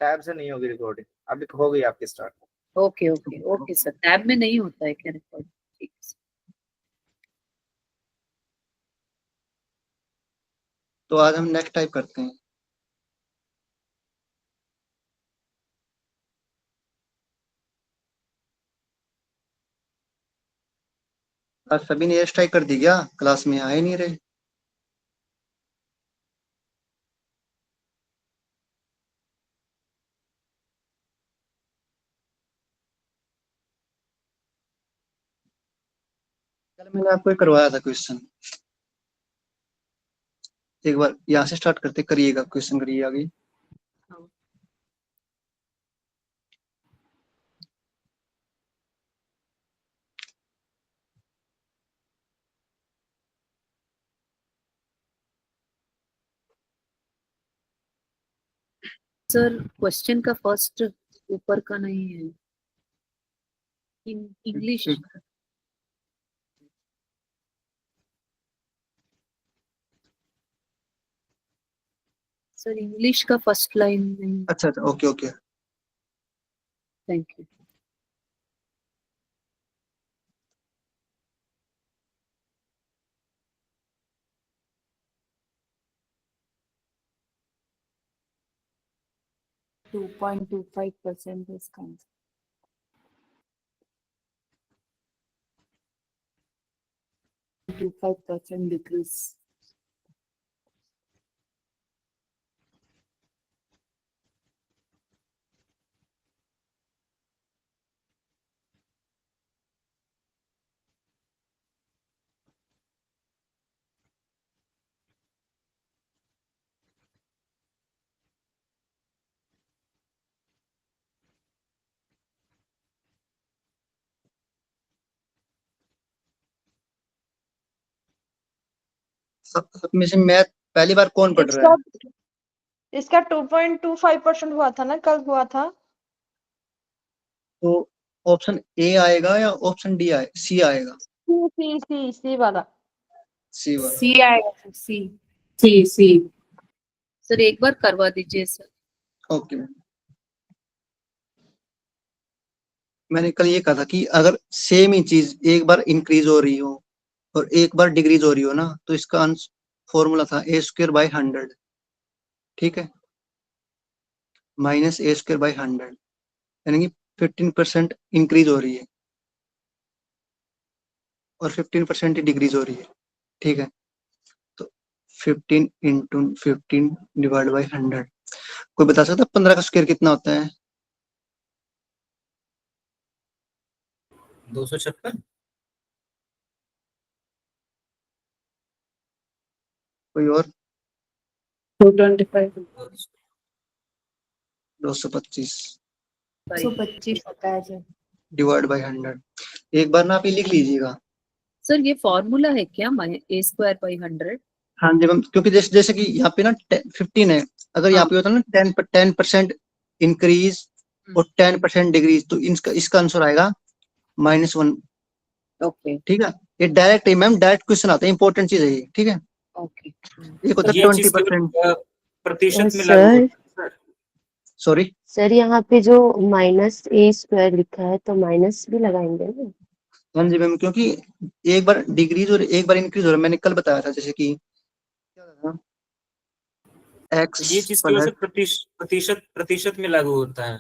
Tab से नहीं होगी रिकॉर्डिंग, अभी हो गई आपकी start. Okay okay okay sir, tab में नहीं होता है क्या रिकॉर्ड? ठीक है। तो आज हम नेक्स्ट टाइप करते हैं। आज सभी ने एयर स्ट्राइक कर दी क्या? क्लास में आए नहीं रहे। कल मैंने आपको एक करवाया था क्वेश्चन, एक बार यहाँ से स्टार्ट करते करिएगा, क्वेश्चन करिए आगे। सर क्वेश्चन का फर्स्ट ऊपर का नहीं है, इंग्लिश। सर इंग्लिश का फर्स्ट लाइन नहीं। अच्छा अच्छा, okay okay. Thank you. (2.25% discount). 25% decrease. सब में से मैथ पहली बार कौन पढ़ रहा है? इसका 2.25% हुआ था ना, कल हुआ था। तो ऑप्शन ए आएगा या ऑप्शन डी आएगा, सी आएगा? सी वाला। सी वाला। सी आएगा, सी। सी सी। सर एक बार करवा दीजिए सर। Okay ma'am. मैंने कल ये कहा था कि अगर सेम ही चीज एक बार इंक्रीज हो रही हो और एक बार डिक्रीज हो रही हो ना, तो इसका फॉर्मूला था a²/100, ठीक है, -a²/100, यानी कि 15% इंक्रीज हो रही है और 15% ही डिक्रीज हो रही है, ठीक है। तो 15 × 15 / 100, कोई बता सकता है 15 का स्क्वायर कितना होता है? 256। कोई और? 225। 225 125 होता है सर। / 100। एक बार ना आप ये लिख लीजिएगा। सर ये फॉर्मूला है क्या, a²/100? हाँ जी मैम, क्योंकि जैसे जैसे कि यहाँ पे ना 15 है, अगर यहाँ पे होता ना 10% इंक्रीज और 10% डिक्रीज, तो इसका आंसर आएगा -1। ओके ठीक है, ये डायरेक्ट है मैम, डायरेक्ट क्वेश्चन आता है, इंपॉर्टेंट चीज है ये, ठीक है। ओके। एक होता है 20%। प्रतिशत में लागू होता है। सॉरी सर यहाँ पे जो -a² लिखा है तो माइनस भी लगाएंगे ना? हाँ जी मैम, क्योंकि एक बार डिक्रीज और एक बार इंक्रीज हो रहा है, मैंने कल बताया था, जैसे कि x ये चीज की वजह से प्रतिशत में लागू होता है।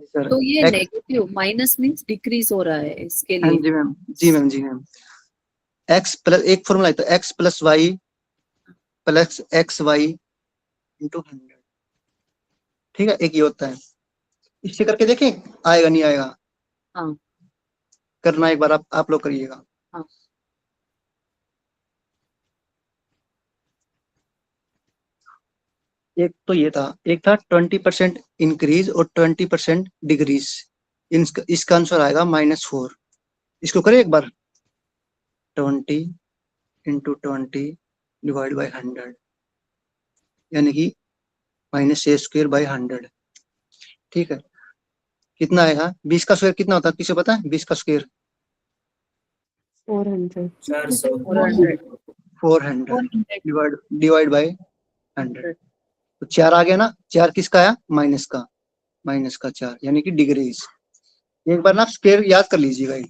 सर तो ये नेगेटिव माइनस मींस डिक्रीज हो रहा है इसके हाँ लिए। जी मैम, जी मैम, जी मैम। x प्लस एक फॉर्मूला है, तो x + y + xy × 100, ठीक है, एक ये होता है। इससे करके देखें आएगा नहीं आएगा। हाँ करना एक बार आप लोग करिएगा। हाँ। एक तो ये था, एक था 20% इंक्रीज और 20% डिक्रीज, इसका आंसर आएगा -4। इसको करें एक बार, 20 × 20 / 100, यानी कि -a²/100, ठीक है। कितना आएगा? 20 का स्क्वायर कितना होता है, किसे पता है 20 का स्क्वायर? 400। 400 400 डिवाइड बाय 100, तो 4 आ गया ना, 4 किसका आया, माइनस का 4, यानी कि डिग्रीज। एक बार ना आप स्क्वायर याद कर लीजिएगा ये।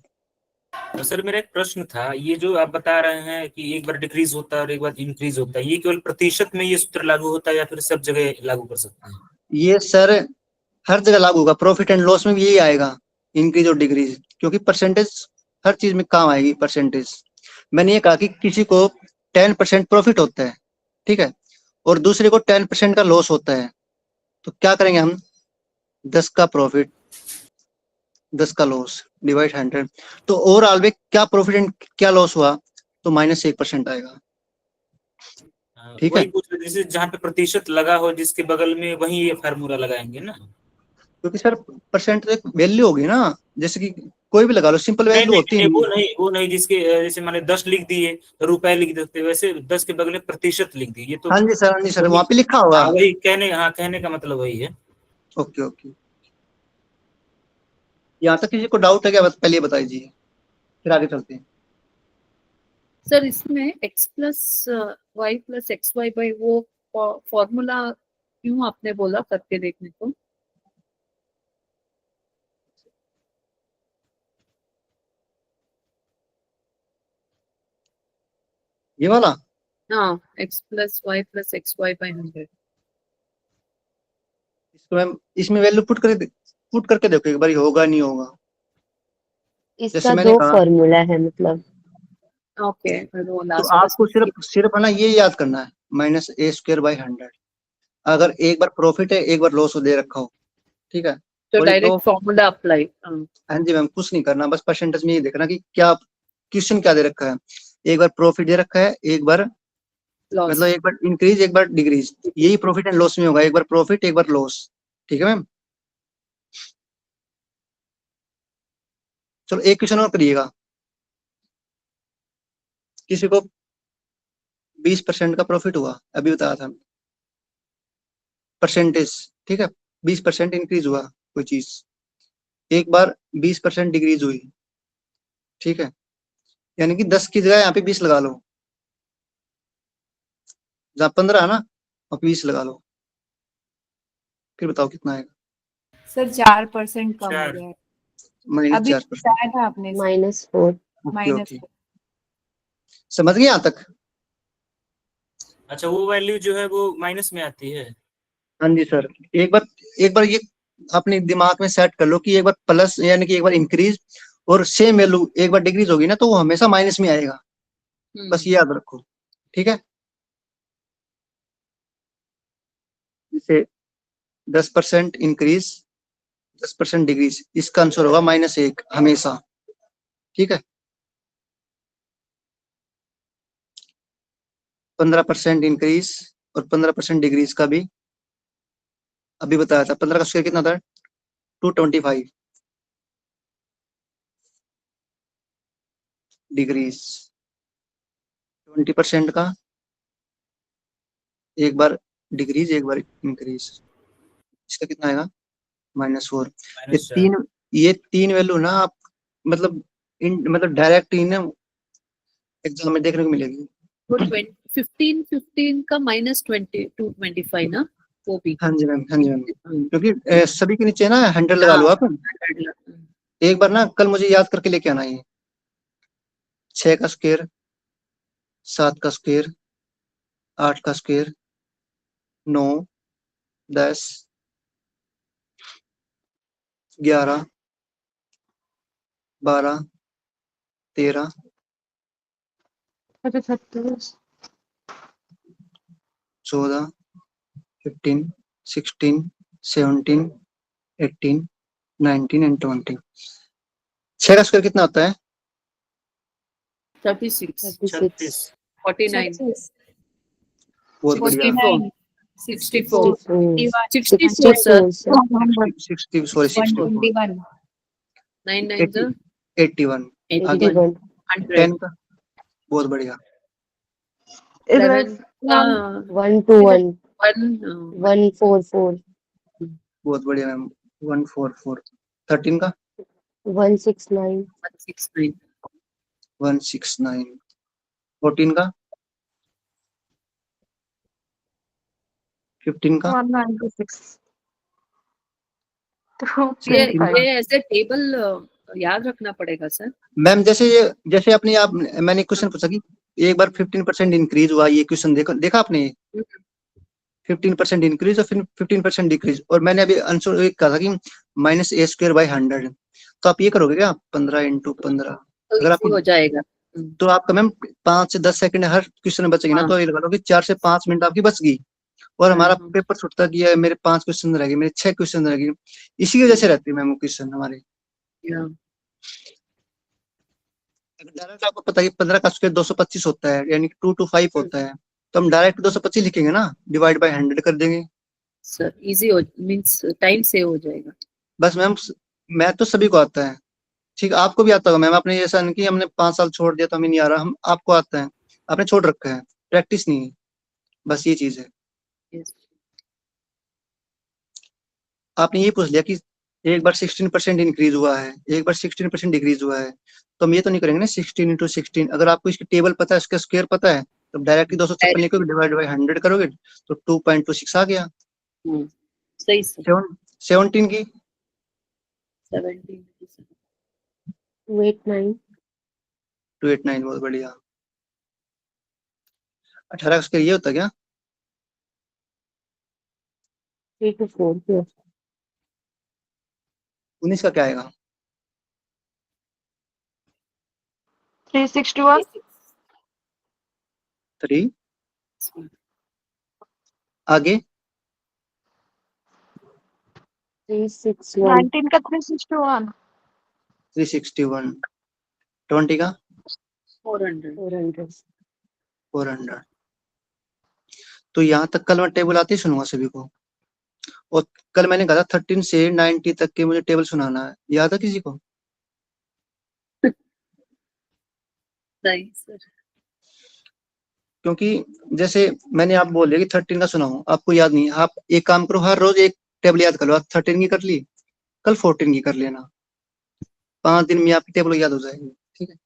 तो सर मेरा एक प्रश्न था, ये जो आप बता रहे हैं कि एक बार डिक्रीज होता है और एक बार इंक्रीज होता है, ये केवल प्रतिशत में ये सूत्र लागू होता है या फिर सब जगह लागू कर सकते हैं? ये सर हर जगह लागू होगा, प्रॉफिट एंड लॉस में भी यही आएगा, इंक्रीज और डिक्रीज, क्योंकि परसेंटेज हर चीज में काम आएगी परसेंटेज। मैंने ये कहा कि किसी को 10% प्रॉफिट होता है, ठीक है, और दूसरे को 10% का लॉस होता है, तो क्या करेंगे हम, 10 का प्रॉफिट 10 का लॉस डिवाइड 100, तो ओवरऑल में क्या प्रॉफिट एंड क्या लॉस हुआ, तो -1% आएगा। ठीक है, वही पूछ रहे, जैसे जहाँ पे प्रतिशत लगा हो जिसके बगल में वही ये फार्मूला लगाएंगे ना? क्योंकि सर परसेंट तो एक वैल्यू होगी ना, जैसे कि कोई भी लगा लो, सिंपल वैल्यू होती है। वो नहीं जिसके जैसे मैंने 10 लिख दिए, रुपए लिख देते, वैसे 10 के बगल में प्रतिशत लिख दिए, ये तो हाँ जी सर, वही- वहाँ पे लिखा होगा। हाँ वही कहने का मतलब वही है। ओके ओके, यहाँ तक किसी को डाउट है क्या, बस पहले बता दीजिए, फिर आगे चलते हैं। सर इसमें x plus Y plus X Y by वो फॉर्मूला क्यों आपने बोला करके देखने को? ये वाला हाँ, x plus Y plus X Y by 100। इसको मैम इसमें वैल्यू पुट करके देखो एक बार, ये होगा नहीं होगा। इसका मैंने 2 कहा, फॉर्मूला है मतलब। ओके, वो तो लास्ट आपको सिर्फ है ना ये याद करना है, -a²/100। अगर एक बार प्रॉफिट है एक बार लॉस दे रखा हो, ठीक है, तो और ये डायरेक्ट फॉर्मूला अप्लाई। हाँ जी मैम, कुछ नहीं करना, बस परसेंटेज में ये देखना कि क्या क्वेश्चन क्या दे रखा है, एक बार प्रॉफिट दे रखा है, एक बार लॉस। मतलब एक बार इंक्रीज एक बार डिक्रीज, यही प्रॉफिट एंड लॉस में होगा, एक बार प्रॉफिट एक बार लॉस। ठीक है मैम, चलो एक क्वेश्चन और करिएगा। किसी को 20% का प्रॉफिट हुआ, अभी बताया था परसेंटेज, ठीक है, 20% इंक्रीज हुआ कोई चीज, एक बार 20% डिक्रीज हुई, ठीक है, यानी कि 10 की जगह यहाँ पे 20 लगा लो, जहाँ 15 है ना और 20 लगा लो, फिर बताओ कितना आएगा। सर 4% कम हो चार। गया है। अभी -4%। बताया था आपने -4। ओके -4। ओके, समझ गए यहाँ तक? अच्छा, वो वैल्यू जो है वो माइनस में आती है? हाँ जी सर, एक बार ये अपने दिमाग में सेट कर लो कि एक बार प्लस यानी कि एक बार इंक्रीज और सेम वैल्यू एक बार डिक्रीज होगी ना, तो वो हमेशा माइनस में आएगा, बस ये याद रखो। ठीक है, जैसे 10% इंक्रीज 10% डिक्रीज, इसका आंसर होगा -1 हमेशा। ठीक है, 15% इंक्रीज और 15% डिक्रीज का भी अभी बताया था। 15 का स्क्वायर कितना था, 225 डिग्रीज, 20% का एक बार डिक्रीज एक बार इंक्रीज, इसका कितना आएगा, -4। -4। ये तीन वैल्यू ना आप मतलब मतलब डायरेक्ट इन एग्जाम में देखने को मिलेगी। वो 15 का -225 ना, वो भी। हाँ जी मैम, हाँ जी मैम, क्योंकि सभी के नीचे ना 100 लगा लो आप। 100। एक बार ना कल मुझे याद करके लेके आना है, 6 का स्क्वायर, 7 का स्क्वायर, 8 का स्क्वायर, 9, 10, 11, 12, 13, 14, 15, 16, 17, 18, 19 एंड 20। 6 का स्क्वायर कितना होता है, 36, 36। 49, बहुत बढ़िया, 64, 64 सर। सर। 60 सॉरी 64, 121। 9 9 सर 81, आगे 81। 100। 10 का, बहुत बढ़िया, 11 1 to 1 1 144 बहुत बढ़िया मैम, 144। 13 का 169 169 169। 14 का 15 का 196 तो ये 17 का। ऐसे टेबल याद रखना पड़ेगा सर। मैम जैसे अपने आप मैंने क्वेश्चन पूछा कि एक बार 15% इंक्रीज हुआ, ये क्वेश्चन देखा आपने 15% इंक्रीज और फिर 15% डिक्रीज, और मैंने अभी आंसर एक कहा था कि -a²/100। तो आप ये करोगे क्या 15 × 15? तो अगर इजी आपको हो जाएगा। तो आपका मैम 5 से 10 सेकंड हर क्वेश्चन में बचेगी ना, हाँ। तो ये लगा लो कि 4 से 5 मिनट आपकी बच गई, और हमारा हाँ। पेपर छुटता गया, मेरे 5 क्वेश्चन रह गए, मेरे 6 क्वेश्चन रह गए। इसी वजह से रहती है मैम क्वेश्चन हमारे। या, डायरेक्ट आपको पता है 15 का स्क्वायर 225 होता है, यानी 2 to 5 होता है, तो हम डायरेक्ट 225 लिखेंगे ना, डिवाइड बाय 100 कर देंगे। सर इजी हो मीन्स टाइम सेव हो जाएगा। बस मैम मैथ तो सभी को आता है, ठीक है, आपको भी आता होगा मैम। आपने ऐसा नहीं कि हमने 5 साल छोड़ दिया तो हमें नहीं आ रहा, हम आपको आता है, आपने छोड़ रखा है, प्रैक्टिस नहीं है, बस ये चीज है। यस। आपने ये पूछ लिया कि एक बार 16% इंक्रीज हुआ है, एक बार 16% डिक्रीज हुआ है, तो हम ये तो नहीं करेंगे ना 16 × 16। अगर आपको इसकी टेबल पता है, इसका स्क्वायर पता है, तो डायरेक्टली 256 लिखोगे, डिवाइड बाय 100 करोगे तो 2.26 आ गया। सही सर। 17 की 17। 289 289, बहुत बढ़िया। 18 का स्क्वायर ये होता क्या? 3 to 4 19 का क्या आएगा? 361 3 आगे 361 19 का 361 361 20 का 400। 400 400। तो यहाँ तक कल मैं टेबल आते ही सुनूंगा सभी को, और कल मैंने कहा था 13 से 90 तक के मुझे टेबल सुनाना है, याद है किसी को? सही सर। क्योंकि जैसे मैंने आप बोल दिया कि 13 का सुनाऊं, आपको याद नहीं, आप एक काम करो, हर रोज एक टेबल याद कर लो। आज 13 की कर ली, कल 14 की कर लेना, 5 दिन में आपकी टेबल याद हो जाएगी, ठीक है।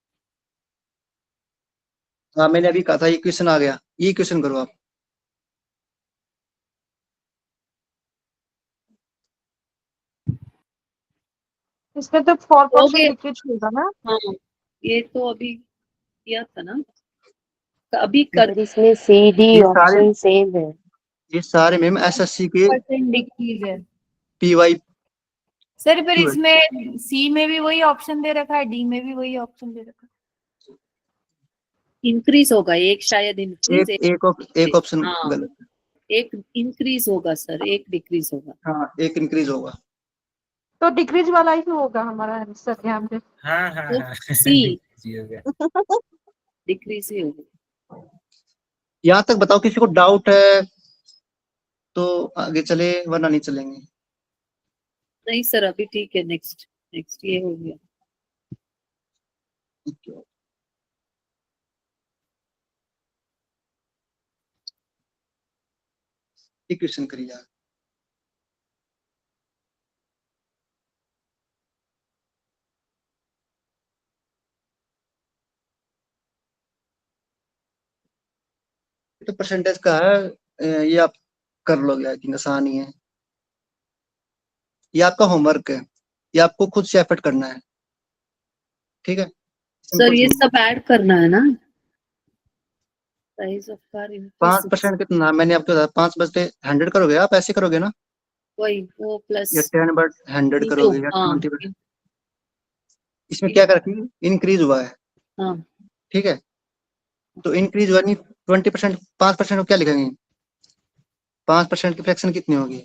हाँ, मैंने अभी कहा था ये क्वेश्चन आ गया, ये क्वेश्चन करो आप। इसमें तो 4% हो गया। डिक्रीज होगा ना। हाँ, ये तो अभी किया था ना, अभी कर पर इसमें सी डी ये सारे ऑप्शन सेम है। ये सारे मैम एसएससी के परसेंट डिक्रीज है पीवाई सर, पर इसमें सी में भी वही ऑप्शन दे रखा है, डी में भी वही ऑप्शन दे रखा है। इंक्रीज होगा, एक शायद इंक्रीज, एक ऑप्शन हाँ, गलत है। एक इंक्रीज होगा सर, एक डिक्रीज होगा। हाँ, एक इंक्रीज होगा। तो डिक्रीज वाला ही होगा हमारा आंसर यहाँ पे। हाँ हाँ तो हाँ सी जी हो गया। डिक्रीज ही होगा। यहाँ तक बताओ, किसी को डाउट है तो आगे चले, वरना नहीं चलेंगे। नहीं सर, अभी ठीक है। नेक्स्ट नेक्स्ट ये हो गया। ये क्वेश्चन करिए यार। तो परसेंटेज का है, ये आप कर लोगे, आई थिंक आसान ही है। ये आपका होमवर्क है, ये आपको खुद से एफर्ट करना है, ठीक है। सर ये सिंपल सब ऐड करना है ना, साइज ऑफ कार 5% कितना मैंने आपको बताया, 5 बचते 100 करोगे आप, ऐसे करोगे ना, वही वो प्लस या 10/100 इंटू, करोगे, या हाँ 20। इसमें क्या करती है, इंक्रीज हुआ है, हाँ ठीक है। तो इंक्रीज हुआ नहीं, 20%, 5% को क्या लिखेंगे, 5% की फ्रैक्शन कितनी होगी,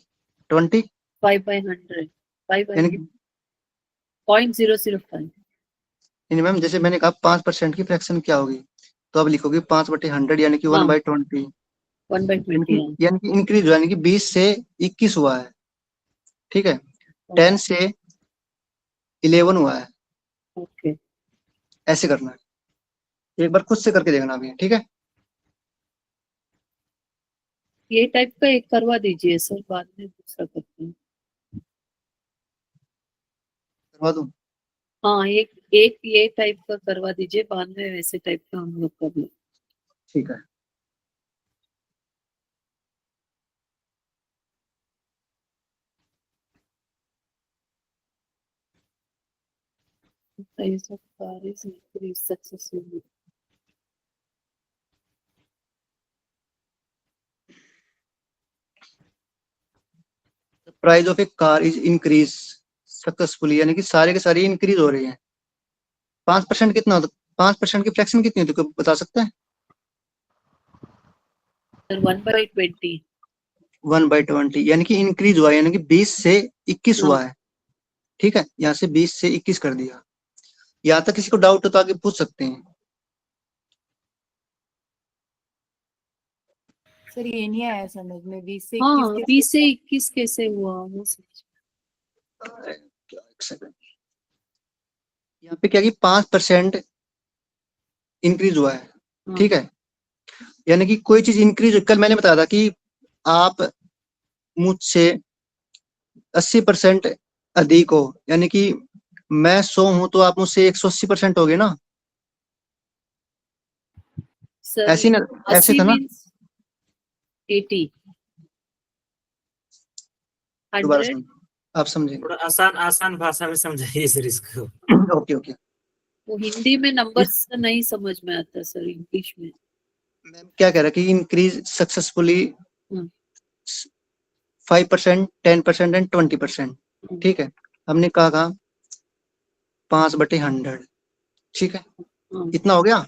20, 5/100, 5 यानी कि 0.005। मैम जैसे मैंने कहा 5% की फ्रैक्शन क्या होगी, तो अब लिखोगे 5/100, यानी कि हाँ, 1/20, 1/20। यानी कि इंक्रीज हुआ, यानी कि 20 से 21 हुआ है, ठीक है। 10 से 11 हुआ है, ओके, ऐसे करना है। एक बार खुद से करके देखना अभी, ठीक है। ये टाइप का एक करवा दीजिए सर, बाद में दूसरा करते हैं। करवा दूं? हाँ, एक एक ये टाइप का करवा दीजिए, बाद में वैसे टाइप का हम लोग कर लें। ठीक है। Price of car is increased successfully. Price of A car is increase successfully, यानी कि सारे के सारे इंक्रीज हो रहे हैं। 5% कितना होता, 5% की फ्रैक्शन कितनी होती है, कोई बता सकता है? Sir, 1/20. 1/20, यानी कि इंक्रीज हुआ है, यानी कि 20 से 21 हुआ है। ठीक है, यहाँ से 20 से 21 कर दिया। यहाँ तक किसी को डाउट हो तो आगे पूछ सकते हैं। सर ये नहीं आया समझ में, 20 से हाँ 21 20 से 21 कैसे हुआ वो समझ। एक सेकंड, यहाँ पे क्या कि 5% इंक्रीज हुआ है। हाँ। ठीक है, यानी कि कोई चीज इंक्रीज, कल मैंने बताया था कि आप मुझसे 80% अधिक हो, यानी कि मैं 100 हूं तो आप मुझसे 180% हो गए ना, सर ऐसी ना, ऐसे 80 था ना। means 80 दोबारा 100 सुन, आप समझेंगे। थोड़ा आसान आसान भाषा में समझाइए सर इसको। ओके ओके, वो हिंदी में नंबर्स नहीं समझ में आता सर, इंग्लिश में। मैम क्या कह रहा है कि इंक्रीज सक्सेसफुली हम्म। 5%, 10% एंड 20%। ठीक है, हमने कहा 5/100। ठीक है, इतना हो गया,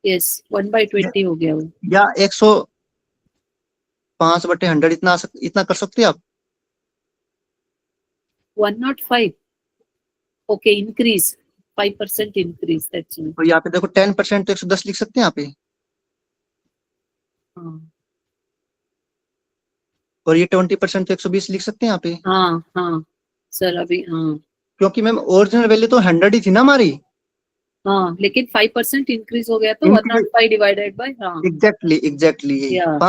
यस 1/20 हो गया वो। या 105/100 इतना कर सकते हैं आप? 105 okay, increase 5% increase, that's all. और यहाँ पे देखो 10% तो 110 लिख सकते हैं यहाँ पे, और ये 20% तो 120 लिख सकते हैं यहाँ पे, हाँ हाँ सर अभी हाँ क्योंकि मैम ओरिजिनल वैल्यू तो 100 ही थी ना हमारी। हाँ, लेकिन 5% इंक्रीज हो गया तो Increase- 105 डिवाइडेड बाय हाँ एग्जैक्टली यही। Yeah.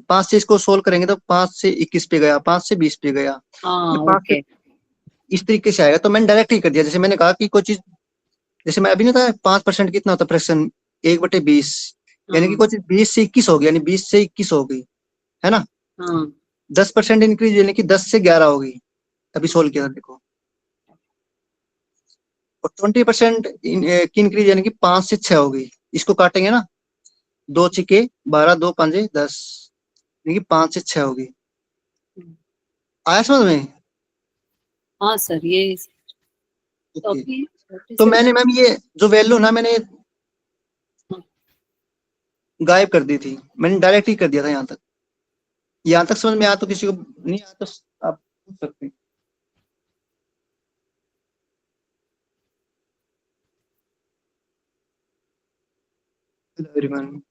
5 से इसको सोल्व करेंगे तो 5 से 21 पे गया, 5 से 20 पे गया, हाँ ये 5 ओके। इस तरीके से आएगा। तो मैंने डायरेक्ट ही कर दिया, जैसे मैंने कहा कि कोई चीज, जैसे मैं अभी नहीं था 5% कितना होता फ्रैक्शन, 1/20, यानी कि कोई चीज 20 से 21 हो गई, यानी 20 से 21 हो गई, है ना। हाँ 10% इंक्रीज यानी कि 10 से 11 हो गई, अभी सोल्व किया था देखो। और 20% की इंक्रीज यानी कि 5 से 6 हो गई, इसको काटेंगे ना, 2 छिके 12, 2 5 10, यानी कि 5 से 6 हो गई। आया समझ में? हाँ सर ये तो ओके। अभी तो मैंने मैम ये जो वैल्यू ना मैंने गायब कर दी थी, मैंने डायरेक्ट ही कर दिया था यहाँ तक। यहाँ तक समझ में आया तो किसी को नहीं आया तो आप पूछ सकते हैं। Hello everyone.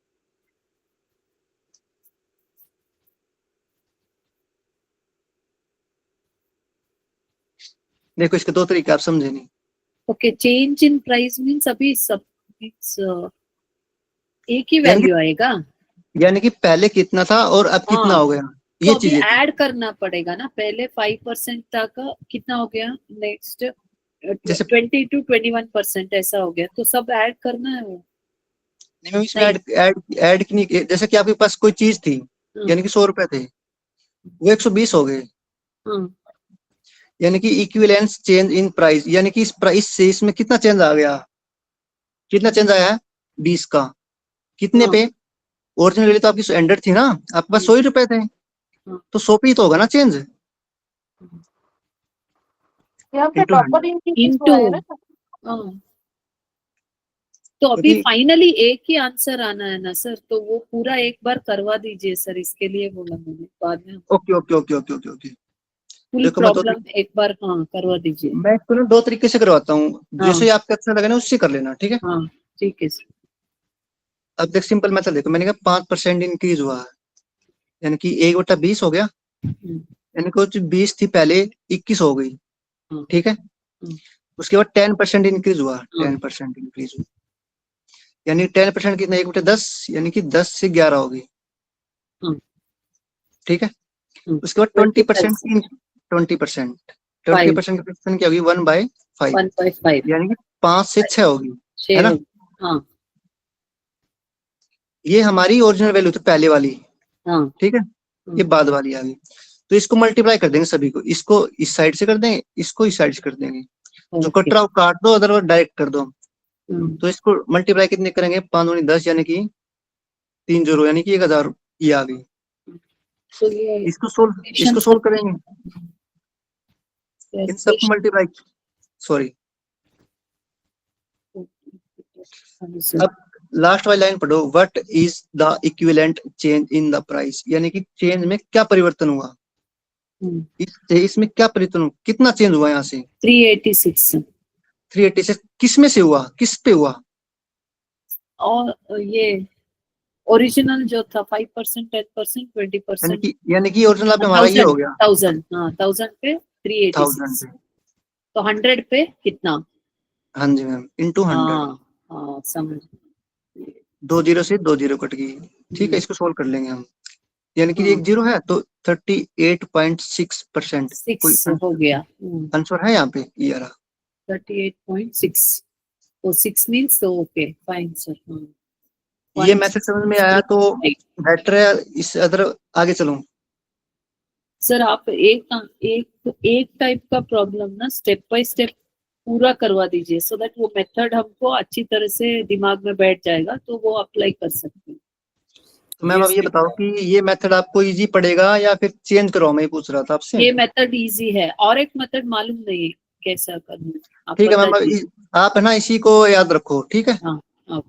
देखो इसके दो तरीके, आप समझे नहीं। Okay, change in price means अभी सब एक ही वैल्यू आएगा, यानी कि पहले कितना था और अब कितना हाँ। हो गया, तो ये अभी चीजें। ऐड करना पड़ेगा ना, पहले 5% तक कितना हो गया, नेक्स्ट जैसे 20 to 21% ऐसा हो गया, तो सब ऐड करना है वो। नहीं मैम, इसमें ऐड की नहीं, जैसे कि आपके पास कोई चीज थी, यानी कि 100 रुपए थे, वो 120 हो गए, हाँ यानी कि इक्विवेलेंस चेंज इन प्राइस, यानी कि इस प्राइस से इसमें कितना चेंज आ गया, कितना चेंज आया है 20 का, कितने पे, ओरिजिनल वैल्यू तो आपकी 100 थी ना, आपके पास 100 ही रुपए थे, तो 100 पे ही तो होगा ना चेंज। यहाँ पे Into प्रॉपर इनटू हाँ। तो अभी क्योंकि- फाइनली एक ही आंसर आना है ना सर, तो वो पूरा एक बार करवा दीजिए सर, इसके लिए बोला मैंने, बाद में okay okay okay okay okay okay. Full देखो मैं दो प्रॉब्लम एक बार हाँ करवा दीजिए। मैं इसको ना 2 तरीके से करवाता हूँ, हाँ। जैसे आपको अच्छा लगे ना उससे कर लेना, ठीक है। हाँ ठीक है सर। अब देख सिंपल मेथड देखो, मैंने कहा 5% इंक्रीज हुआ है, यानी कि 1/20 हो गया, यानी कुछ 20 थी पहले 21 हो गई, हाँ। ठीक है। उसके बाद 10% इंक्रीज हुआ, 10% इंक्रीज हुआ, यानी 10% कितना, 1/10, यानी कि 10 से 11 हो गई, हाँ। ठीक है। उसके बाद 20% 20% की फ्रैक्शन क्या होगी, 1/5, 1/5 यानी कि 5 से 6 होगी, है ना। हाँ ये हमारी ओरिजिनल वैल्यू थी पहले वाली, हाँ ठीक है, ये बाद वाली आ गई। तो इसको मल्टीप्लाई कर देंगे सभी को, इसको इस साइड से कर देंगे, इसको इस साइड से कर देंगे, जो ओके कट रहा हो काट दो, अदरवाइज डायरेक्ट कर दो। हम्म, तो इसको मल्टीप्लाई कितने करेंगे, 5 दूनी 10 यानी कि 3 जीरो यानी कि 1000 ये आ गई। तो ये इसको सोल्व करेंगे, इन सबको मल्टीप्लाई, सॉरी अब लास्ट वाली लाइन पढ़ो, what is the equivalent change in the price, यानी कि चेंज में क्या परिवर्तन हुआ, इसमें क्या परिवर्तन हुआ, कितना चेंज हुआ यहाँ से। 386 380 से किस में से हुआ, किस पे हुआ, और ये ओरिजिनल जो था 5%, 10%, 20%, यानी कि ओरिजिनल पे हमारा ये हो गया 1000, हाँ 1000 पे 386, 1000 पे। तो 100 पे कितना। हाँ जी मैम, इंटू 100, हाँ हाँ समझ 2 जीरो से 2 जीरो कट गई। ठीक है, इसको सोल्व कर लेंगे हम, यानी कि 1 जीरो है तो 38.6%। कोई 6 हो गया आंसर है यहाँ पे, ये रहा। 38.6, तो 6 मीन्स ओके फाइन सर। ये मैसेज समझ में आया तो बेटर है, इस अदर आगे चलूं। सर आप एक टाइप का प्रॉब्लम ना स्टेप बाय स्टेप पूरा करवा दीजिए, सो दैट वो मेथड हमको अच्छी तरह से दिमाग में बैठ जाएगा, तो वो अप्लाई कर सकते हैं। तो मैम अब ये बताओ कि ये मेथड आपको इजी पड़ेगा या फिर चेंज करो, मैं पूछ रहा था आपसे। ये मेथड इजी है, और एक मेथड मालूम नहीं है कैसा करना है, आप ठीक है मैम, बताइए। आप है ना इसी को याद रखो, ठीक है, हाँ आप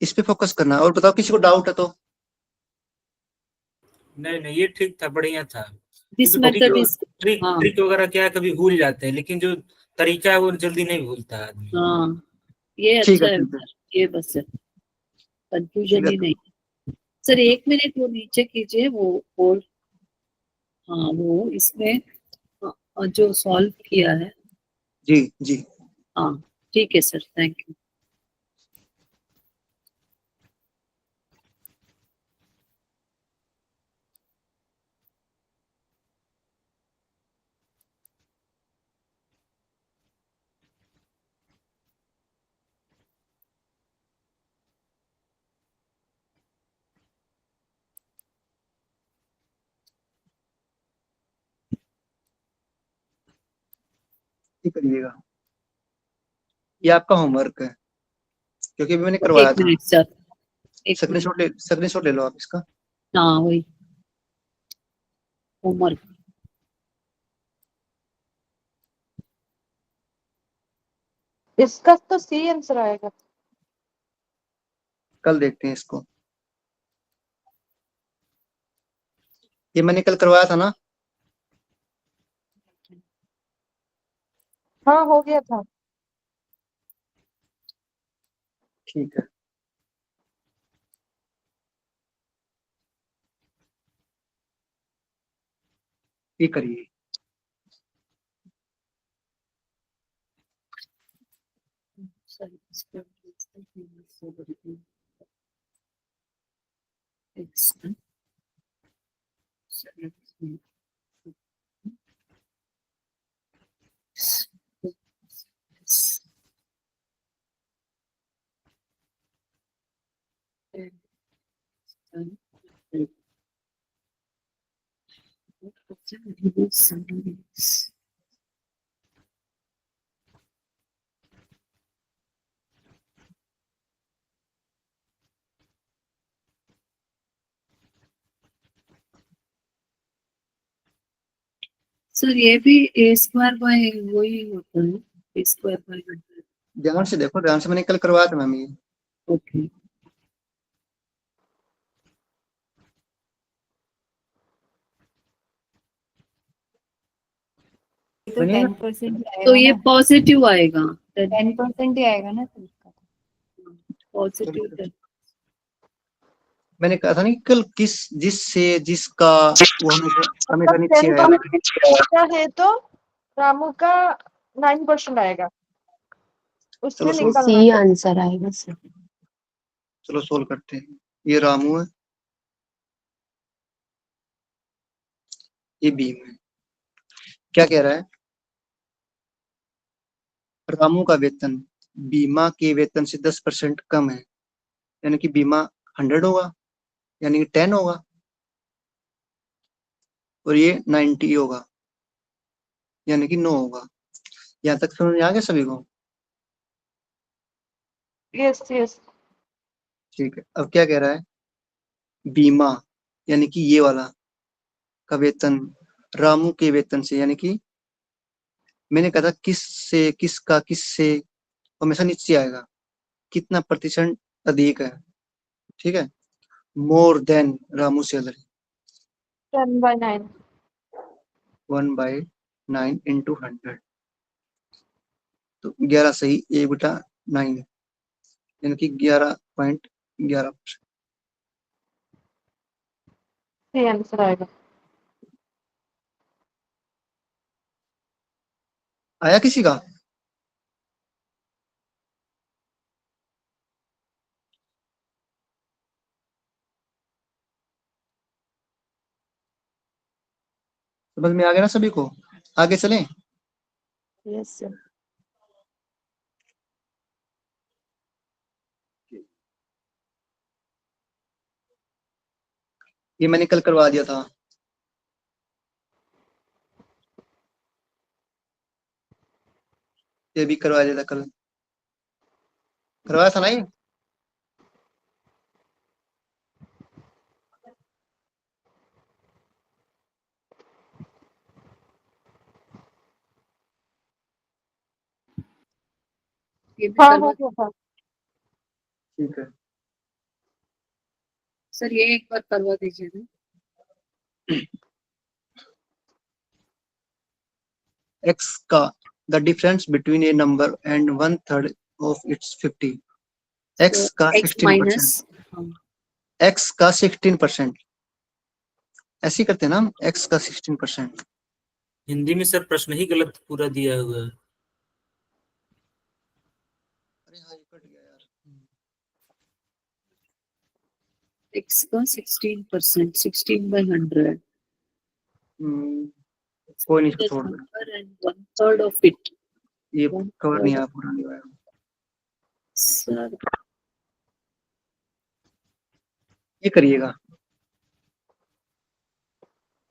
इस पे फोकस करना। और बताओ किसी को डाउट है तो। नहीं ये ठीक था, बढ़िया था। दिस मेथड इज ट्रिक हाँ ट्रिक वगैरह क्या है, कभी भूल जाते हैं, लेकिन जो तरीका है वो जल्दी नहीं भूलता आदमी। हाँ ये ठीक अच्छा है, है ठीक है, सर, ये बस है, कंफ्यूजन ठीक ही है। नहीं। सर 1 मिनट वो नीचे कीजिए वो बोर्ड, हाँ वो इसमें जो सॉल्व किया है। जी जी, हाँ ठीक है सर, थैंक यू। ठीक करिएगा, ये आपका होमवर्क है, क्योंकि अभी मैंने करवाया 1 था। मिनट सर, 1 मिनट, स्क्रीनशॉट ले लो आप इसका। हाँ वही होमवर्क। इसका तो सी आंसर आएगा। कल देखते हैं इसको, ये मैंने कल करवाया था ना। हाँ हो गया था। ठीक है, ये करिए। Sorry, it's सर ये भी ए स्क्वायर बाय वही होता है, ए स्क्वायर बाय 100। ध्यान से देखो, ध्यान से, मैंने कल करवाया था मैम ये। ओके तो 10% तो ये पॉजिटिव आएगा, 10% ही आएगा ना फिर इसका। पॉजिटिव। मैंने कहा था नहीं कल, जिससे जिसका वो हमेशा नीचे 10% आएगा। होता है तो रामू का 9% आएगा, उसमें चलो निकलना सी है। आंसर आएगा सर। चलो सोल्व करते हैं। ये रामू है, ये भीम है। क्या कह रहा है, रामू का वेतन बीमा के वेतन से 10% कम है, यानी कि बीमा 100 होगा, यानी कि 10 होगा, और ये 90 होगा, यानी कि 9 होगा। यहाँ तक समझ में आ गया सभी को? Yes yes. ठीक है, अब क्या कह रहा है, बीमा यानी कि ये वाला का वेतन रामू के वेतन से, यानी कि मैंने कहा था किससे, किससे हमेशा नीचे आएगा, कितना प्रतिशत अधिक है, ठीक है, more than Ramu salary 10/9। 1/9 into 100, तो 11 सही, 1/9 यानी कि 11.11%। सही आंसर आएगा। आया किसी का? समझ में आ गया ना सभी को? आगे चलें? Yes sir. ये मैंने कल करवा दिया था। ये भी करवा दिया था कल, करवाया था ना ये? ये भी हाँ करवा हो गया था। ठीक है, सर, ये एक बार करवा दीजिए ना। x का the difference between A number and 1/3 of its 50, x का एक्स 16%, माइनस, x का 16%, ऐसे ही करते हैं ना हम, x का 16%। हिंदी में सर प्रश्न ही गलत पूरा दिया हुआ है। अरे हाँ, ये कट गया यार। एक्स का 16%, 16/100 कोई नहीं, इसको छोड़ दो, and 1/3 of it. ये One कवर third नहीं आया, पूरा नहीं आया। सर, ये करिएगा,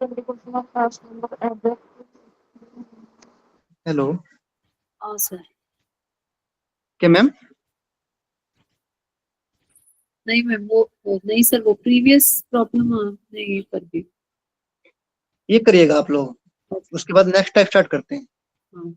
20% of first number added। Hello, हाँ सर, क्या मैम? नहीं मैम, वो नहीं सर, वो प्रीवियस प्रॉब्लम आपने ये कर दी। ये करिएगा आप लोग, उसके बाद नेक्स्ट टाइप स्टार्ट करते हैं। हाँ।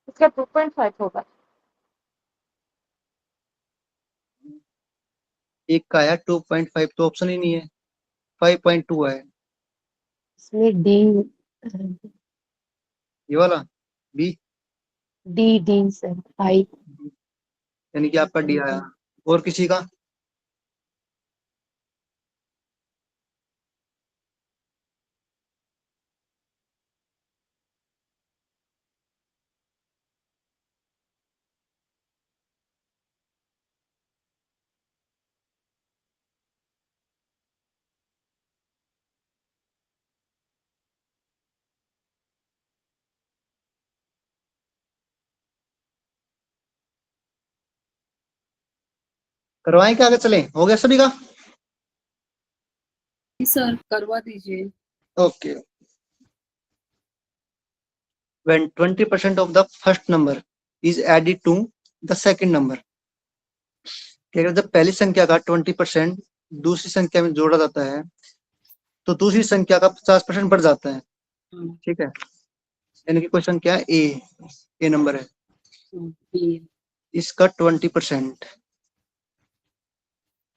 इसका 2.5 होगा। एक का आया 2.5, तो ऑप्शन ही नहीं है, 5.2 है इसमें डी ये वाला, बी, डी डी सर 5। यानी कि आपका डी आया। और किसी का? करवाएं क्या, आगे चलें? हो गया सभी का? जी सर, करवा दीजिए। Okay, when 20% of the first number is added to the second number, कि अगर जब पहली संख्या का 20% दूसरी संख्या में जोड़ा जाता है तो दूसरी संख्या का 50% बढ़ जाता है, ठीक है, यानी कि क्वेश्चन क्या है, ए नंबर है, इसका 20%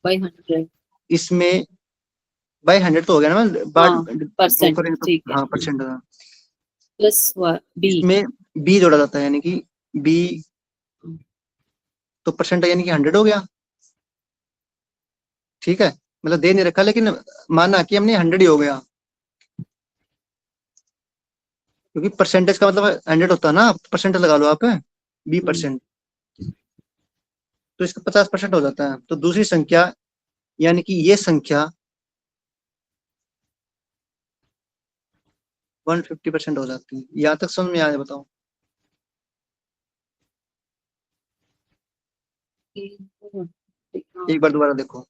बाय 100, इसमें बाय 100 तो हो गया ना, परसेंट, ठीक है। हाँ परसेंट, प्लस बी, इसमें बी जोड़ा जाता है, यानी कि बी तो परसेंट यानी कि 100 हो गया, ठीक है, मतलब दे नहीं रखा, लेकिन माना कि हमने 100 ही हो गया, क्योंकि परसेंटेज का मतलब 100 होता है ना, परसेंटेज लगा लो आप 20%, तो इसका 50% हो जाता है। तो दूसरी संख्या यानी कि ये संख्या 150% हो जाती है। यहाँ तक समझ में आया? बताओ। एक बार दोबारा देखो,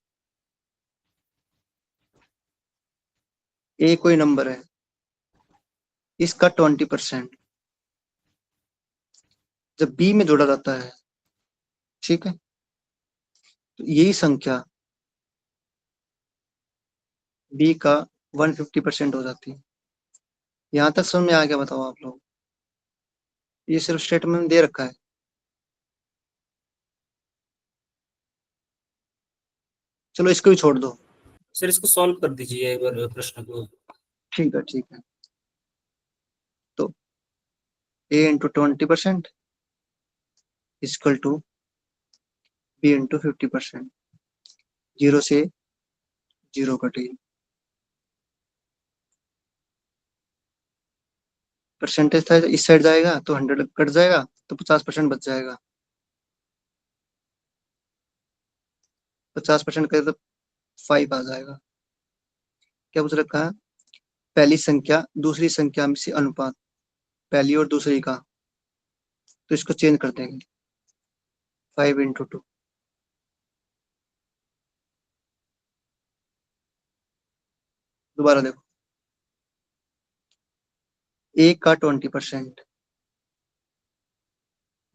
ए कोई नंबर है, इसका 20% जब बी में जोड़ा जाता है, ठीक है, तो यही संख्या बी का 150% हो जाती है। यहां तक समझ में आ गया? बताओ आप लोग। ये सिर्फ स्टेटमेंट दे रखा है। चलो इसको भी छोड़ दो। सर इसको सॉल्व कर दीजिए एक बार प्रश्न को। ठीक है, ठीक है। तो a into 20% equal to b into 50%। 0 से 0 कटेगी, परसेंटेज था इस साइड जाएगा तो 100 कट जाएगा, तो 50% बच जाएगा। 50% करे तो 5 आ जाएगा। क्या पूछ रखा है? पहली संख्या दूसरी संख्या में से अनुपात, पहली और दूसरी का, तो इसको चेंज कर देंगे 5 इंटू 2। दोबारा देखो, ए का 20%,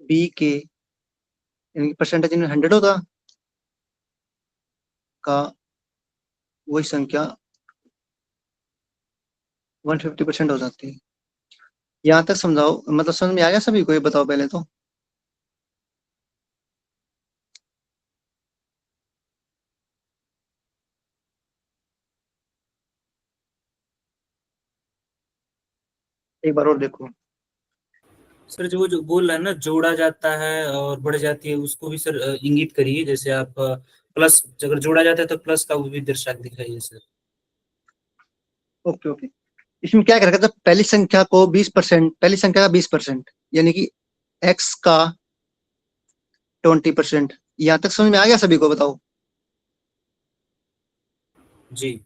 बी के यानी परसेंटेज में 100 होगा का वही संख्या 150% हो जाती है। यहाँ तक समझाओ, मतलब समझ में आ गया सभी को? ये बताओ पहले तो। एक बार और देखो। सर जो जो बोल रहा है ना, जोड़ा जाता है और बढ़ जाती है, उसको भी सर इंगित करिए। जैसे आप प्लस, अगर जोड़ा जाता है तो प्लस का वो भी दर्शा के दिखाइए सर। Okay okay. इसमें क्या कर रखा था? पहली संख्या को 20%, पहली संख्या का 20% यानी कि x का 20%। यहाँ तक समझ में आ गया सभी को? बताओ। जी।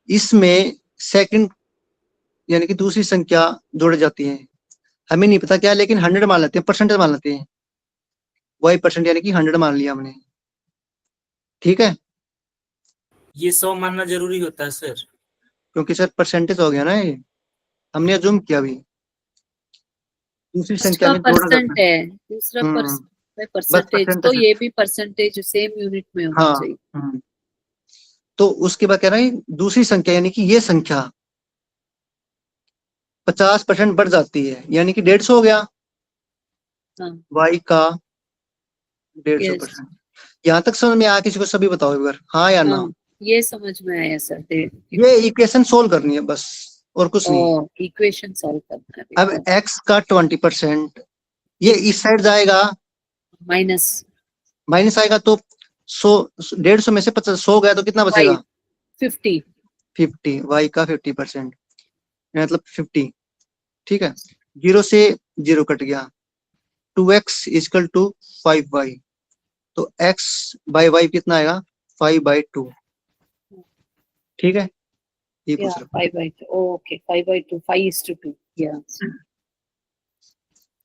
इसमें सेकंड यानी कि दूसरी संख्या जोड़ी जाती है, हमें नहीं पता क्या, लेकिन 100 मान लेते हैं, परसेंटेज मान लेते हैं, वही परसेंट यानी कि 100 मान लिया हमने। ठीक है, ये 100 मानना जरूरी होता है सर? क्योंकि सर परसेंटेज हो गया ना, ये हमने अज्यूम किया। अभी दूसरी संख्या का में जोड़ा जाता परसेंट है, दूसरा है। बस परसेंटेज, तो परसेंटेज। ये भी परसेंटेज सेम यूनिट में होना हाँ। चाहिए। तो उसके बाद कह रहा है दूसरी संख्या यानी कि ये संख्या 50% बढ़ जाती है, यानी कि 150 हो गया हाँ, y का यस, 150%। यहाँ तक समझ में आया किसी को? सभी बताओ एक बार, हाँ या ना। हाँ, ये समझ में आया सर। ये इक्वेशन सोल्व करनी है बस, और कुछ नहीं। ओ, इक्वेशन सॉल्व करना है अब x का 20%, ये इस साइड जाएगा, माइनस माइनस आएगा, तो 100, 150 में से 50 100 गया तो कितना बचेगा? 50। 50, y का 50% मतलब 50। ठीक है, 0 से 0 कट गया, 2x इक्वल टू 5y, तो x बाई y कितना आएगा? 5/2। ठीक है, ये पूछ रहा 5/2, ओके, 5/2, 5:2, या वन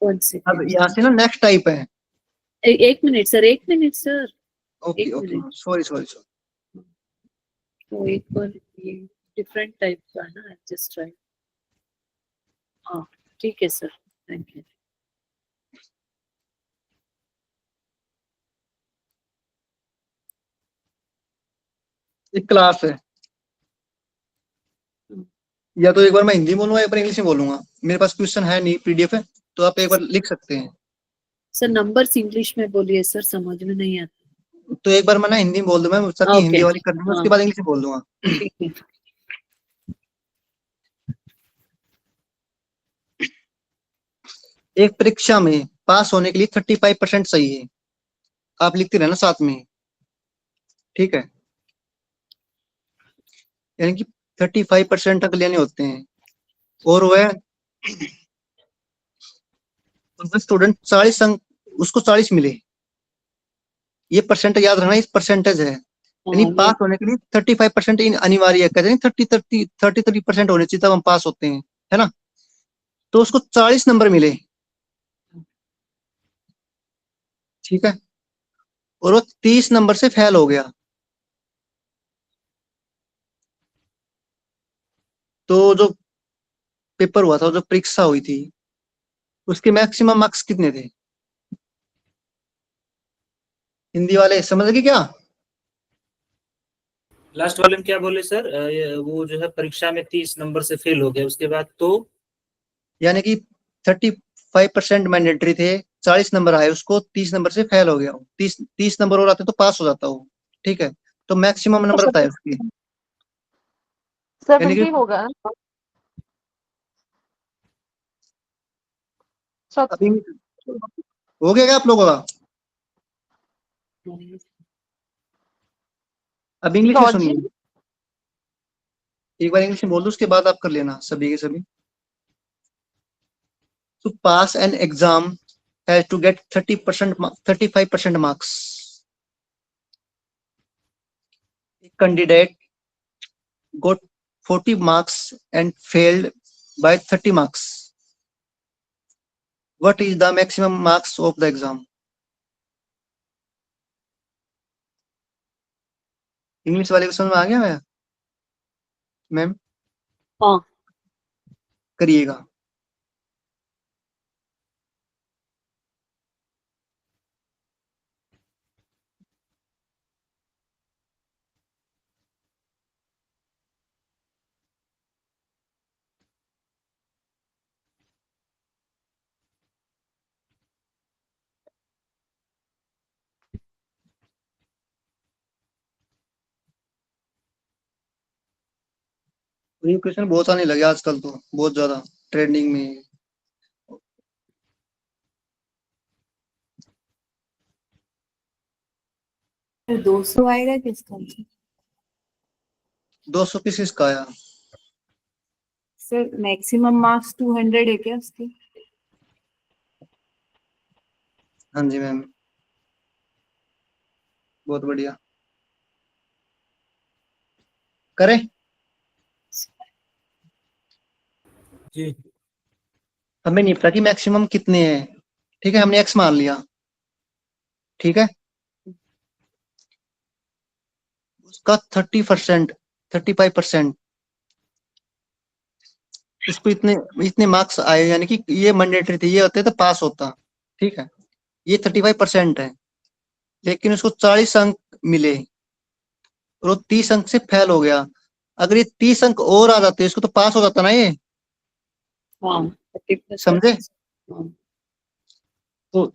हूँ। अब सेकेंड, यहाँ से ना नेक्स्ट टाइप है। एक मिनट सर, एक मिनट सर, ओके एक okay, minute. Sorry sorry sorry. तो एक बार ये डिफरेंट टाइप का है ना, जस्ट राइट। हाँ, ठीक है सर, थैंक यू। एक क्लास है, या तो एक बार मैं हिंदी बोलूंगा, एक बार इंग्लिश में बोलूंगा। मेरे पास क्वेश्चन है नहीं, पीडीएफ है, तो आप एक बार लिख सकते हैं। सर नंबर्स इंग्लिश में बोलिए सर, समझ में नहीं आता। तो एक बार मैं ना हिंदी में बोल दूंगा, मैं सर की हिंदी ओके, वाली कर दूंगा, उसके हाँ, बाद इंग्लिश में बोल दूंगा। ठीक है। एक परीक्षा में पास होने के लिए 35% सही है, आप लिखते रहना साथ में। ठीक है, यानी कि 35% तक लेने होते हैं, और वह स्टूडेंट 40 अंक, उसको 40 मिले। ये परसेंटेज याद रखना, इस परसेंटेज है, यानी हाँ, पास होने के लिए 35% अनिवार्य है। कहते हैं 33% होने चाहिए तब हम पास होते हैं, है ना। तो उसको 40 नंबर मिले, ठीक है, और वो 30 नंबर से फेल हो गया। तो जो पेपर हुआ था, जो परीक्षा हुई थी, उसके मैक्सिमम मार्क्स कितने थे? हिंदी वाले समझ गए क्या? लास्ट वाले में क्या बोले सर? वो जो है परीक्षा में 30 नंबर से फेल हो गया, उसके बाद तो यानी कि 35% मैंडेटरी थे, 40 नंबर आए उसको, 30 नंबर से फेल हो गया। 30 नंबर और आते तो पास हो जाता वो, ठीक है। तो मैक्सिमम नंबर बताए उसके, यानी 70 कि होगा ना? 70। अभी हो गया क्या आप लोगों का? अब इंग्लिश में लॉजिक। सुनिए, एक बार इंग्लिश में बोल दो, उसके बाद आप कर लेना सभी के सभी। To pass an exam has to get 35% marks. A candidate got 40 marks and failed by 30 marks. What is the maximum marks of the exam? English वाले को समझ में आ गया है मैम? हाँ, करिएगा। ये क्वेश्चन बहुत आने लगे आजकल, तो बहुत ज्यादा ट्रेंडिंग में है। 200 आएगा किसका आंसर? 200 किस का आया? सर मैक्सिमम मार्क्स 200 है क्या उसके? हाँ जी मैम, बहुत बढ़िया। करें? जी हमें नहीं पता कि मैक्सिमम कितने हैं, ठीक है, हमने एक्स मान लिया, ठीक है। उसका 30%, 35%, इसको इतने इतने मार्क्स आए, यानी कि ये मैंडेटरी थे, ये होते तो पास होता, ठीक है। ये 35% है, लेकिन उसको 40 अंक मिले और वो 30 अंक से फेल हो गया। अगर ये 30 अंक और आ जाते इसको तो पास हो जाता ना ये, हाँ, 30%। समझे? हाँ, तो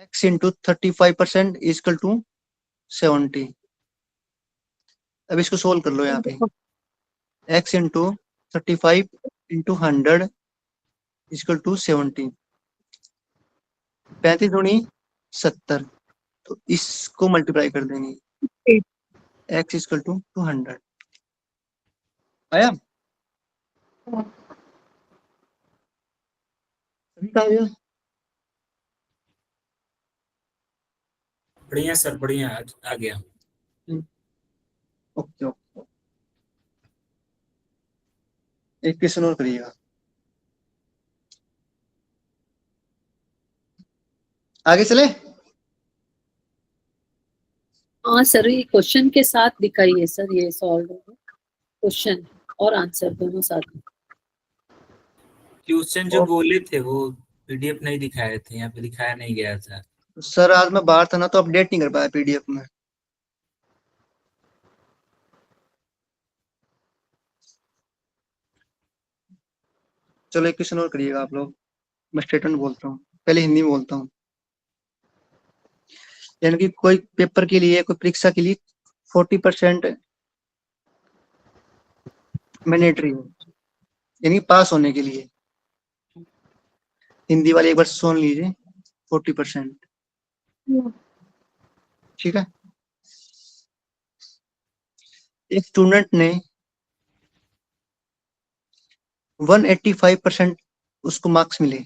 x इंटू 35% इजकल टू 70। अब इसको सोल्व कर लो यहाँ पे, x into 35 into 100 equal to 70। 35 दूनी 70, तो इसको मल्टीप्लाई कर देंगे, x इजकल टू 200। आया? सभी का आया? बढ़िया सर, बढ़िया, आ गया। ओके ओके, एक क्वेश्चन और करिएगा, आगे चले। हाँ सर, ये क्वेश्चन के साथ दिखाइए सर, ये सॉल्व क्वेश्चन और आंसर दोनों साथ में। क्वेश्चन जो बोले थे वो पीडीएफ नहीं दिखाए थे, यहाँ पे दिखाया नहीं गया था। सर आज मैं बाहर था ना, तो अपडेट नहीं कर पाया पीडीएफ में। चलो एक क्वेश्चन और करिएगा आप लोग, मैं स्टेटमेंट बोलता हूँ, पहले हिंदी में बोलता हूँ। यानी कि कोई पेपर के लिए, कोई परीक्षा के लिए 40% मैंडेटरी है, यानी पास होने के लिए। हिंदी वाले एक बार सुन लीजिए, 40%, ठीक है। एक स्टूडेंट ने 185% उसको मार्क्स मिले।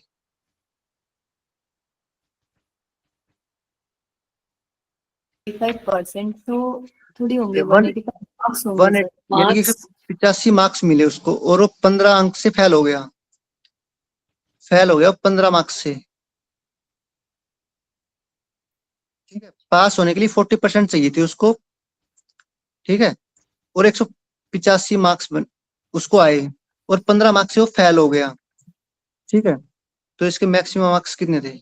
5% तो थोड़ी होंगे, One- 185 मार्क्स होंगे वन सर। यानी कि 85 मार्क्स मिले उसको, और वो 15 अंक से फेल हो गया। 15 मार्क्स से। ठीक है, पास होने के लिए 40% चाहिए थी उसको। ठीक है, और 185 मार्क्स उसको आए, और 15 मार्क्स से वो फेल हो गया। ठीक है, तो इसके मैक्सिमम मार्क्स कितने थे?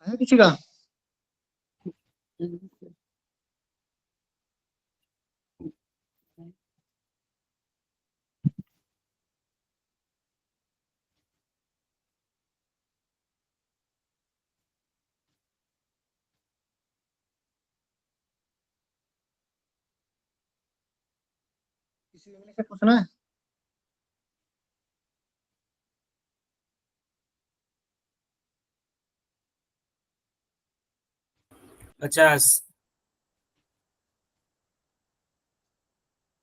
है किसी का? किसी ने से पूछना है? पचास।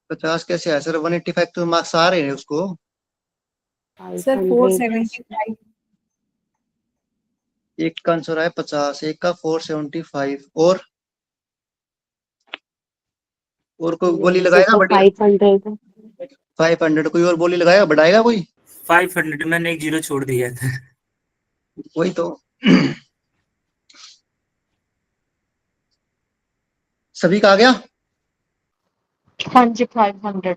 50 कैसे आया सर? 185 तो मार्क्स आ रहे हैं उसको। सर 500 475। एक का आंसर है 50, एक का 475, और कोई बोली लगाएगा? बढ़िया। 500 500 कोई और बोली लगाएगा? बढ़ाएगा कोई? 500 मैंने एक जीरो छोड़ दिया था। वही तो। सभी का आ गया? हाँ जी 500।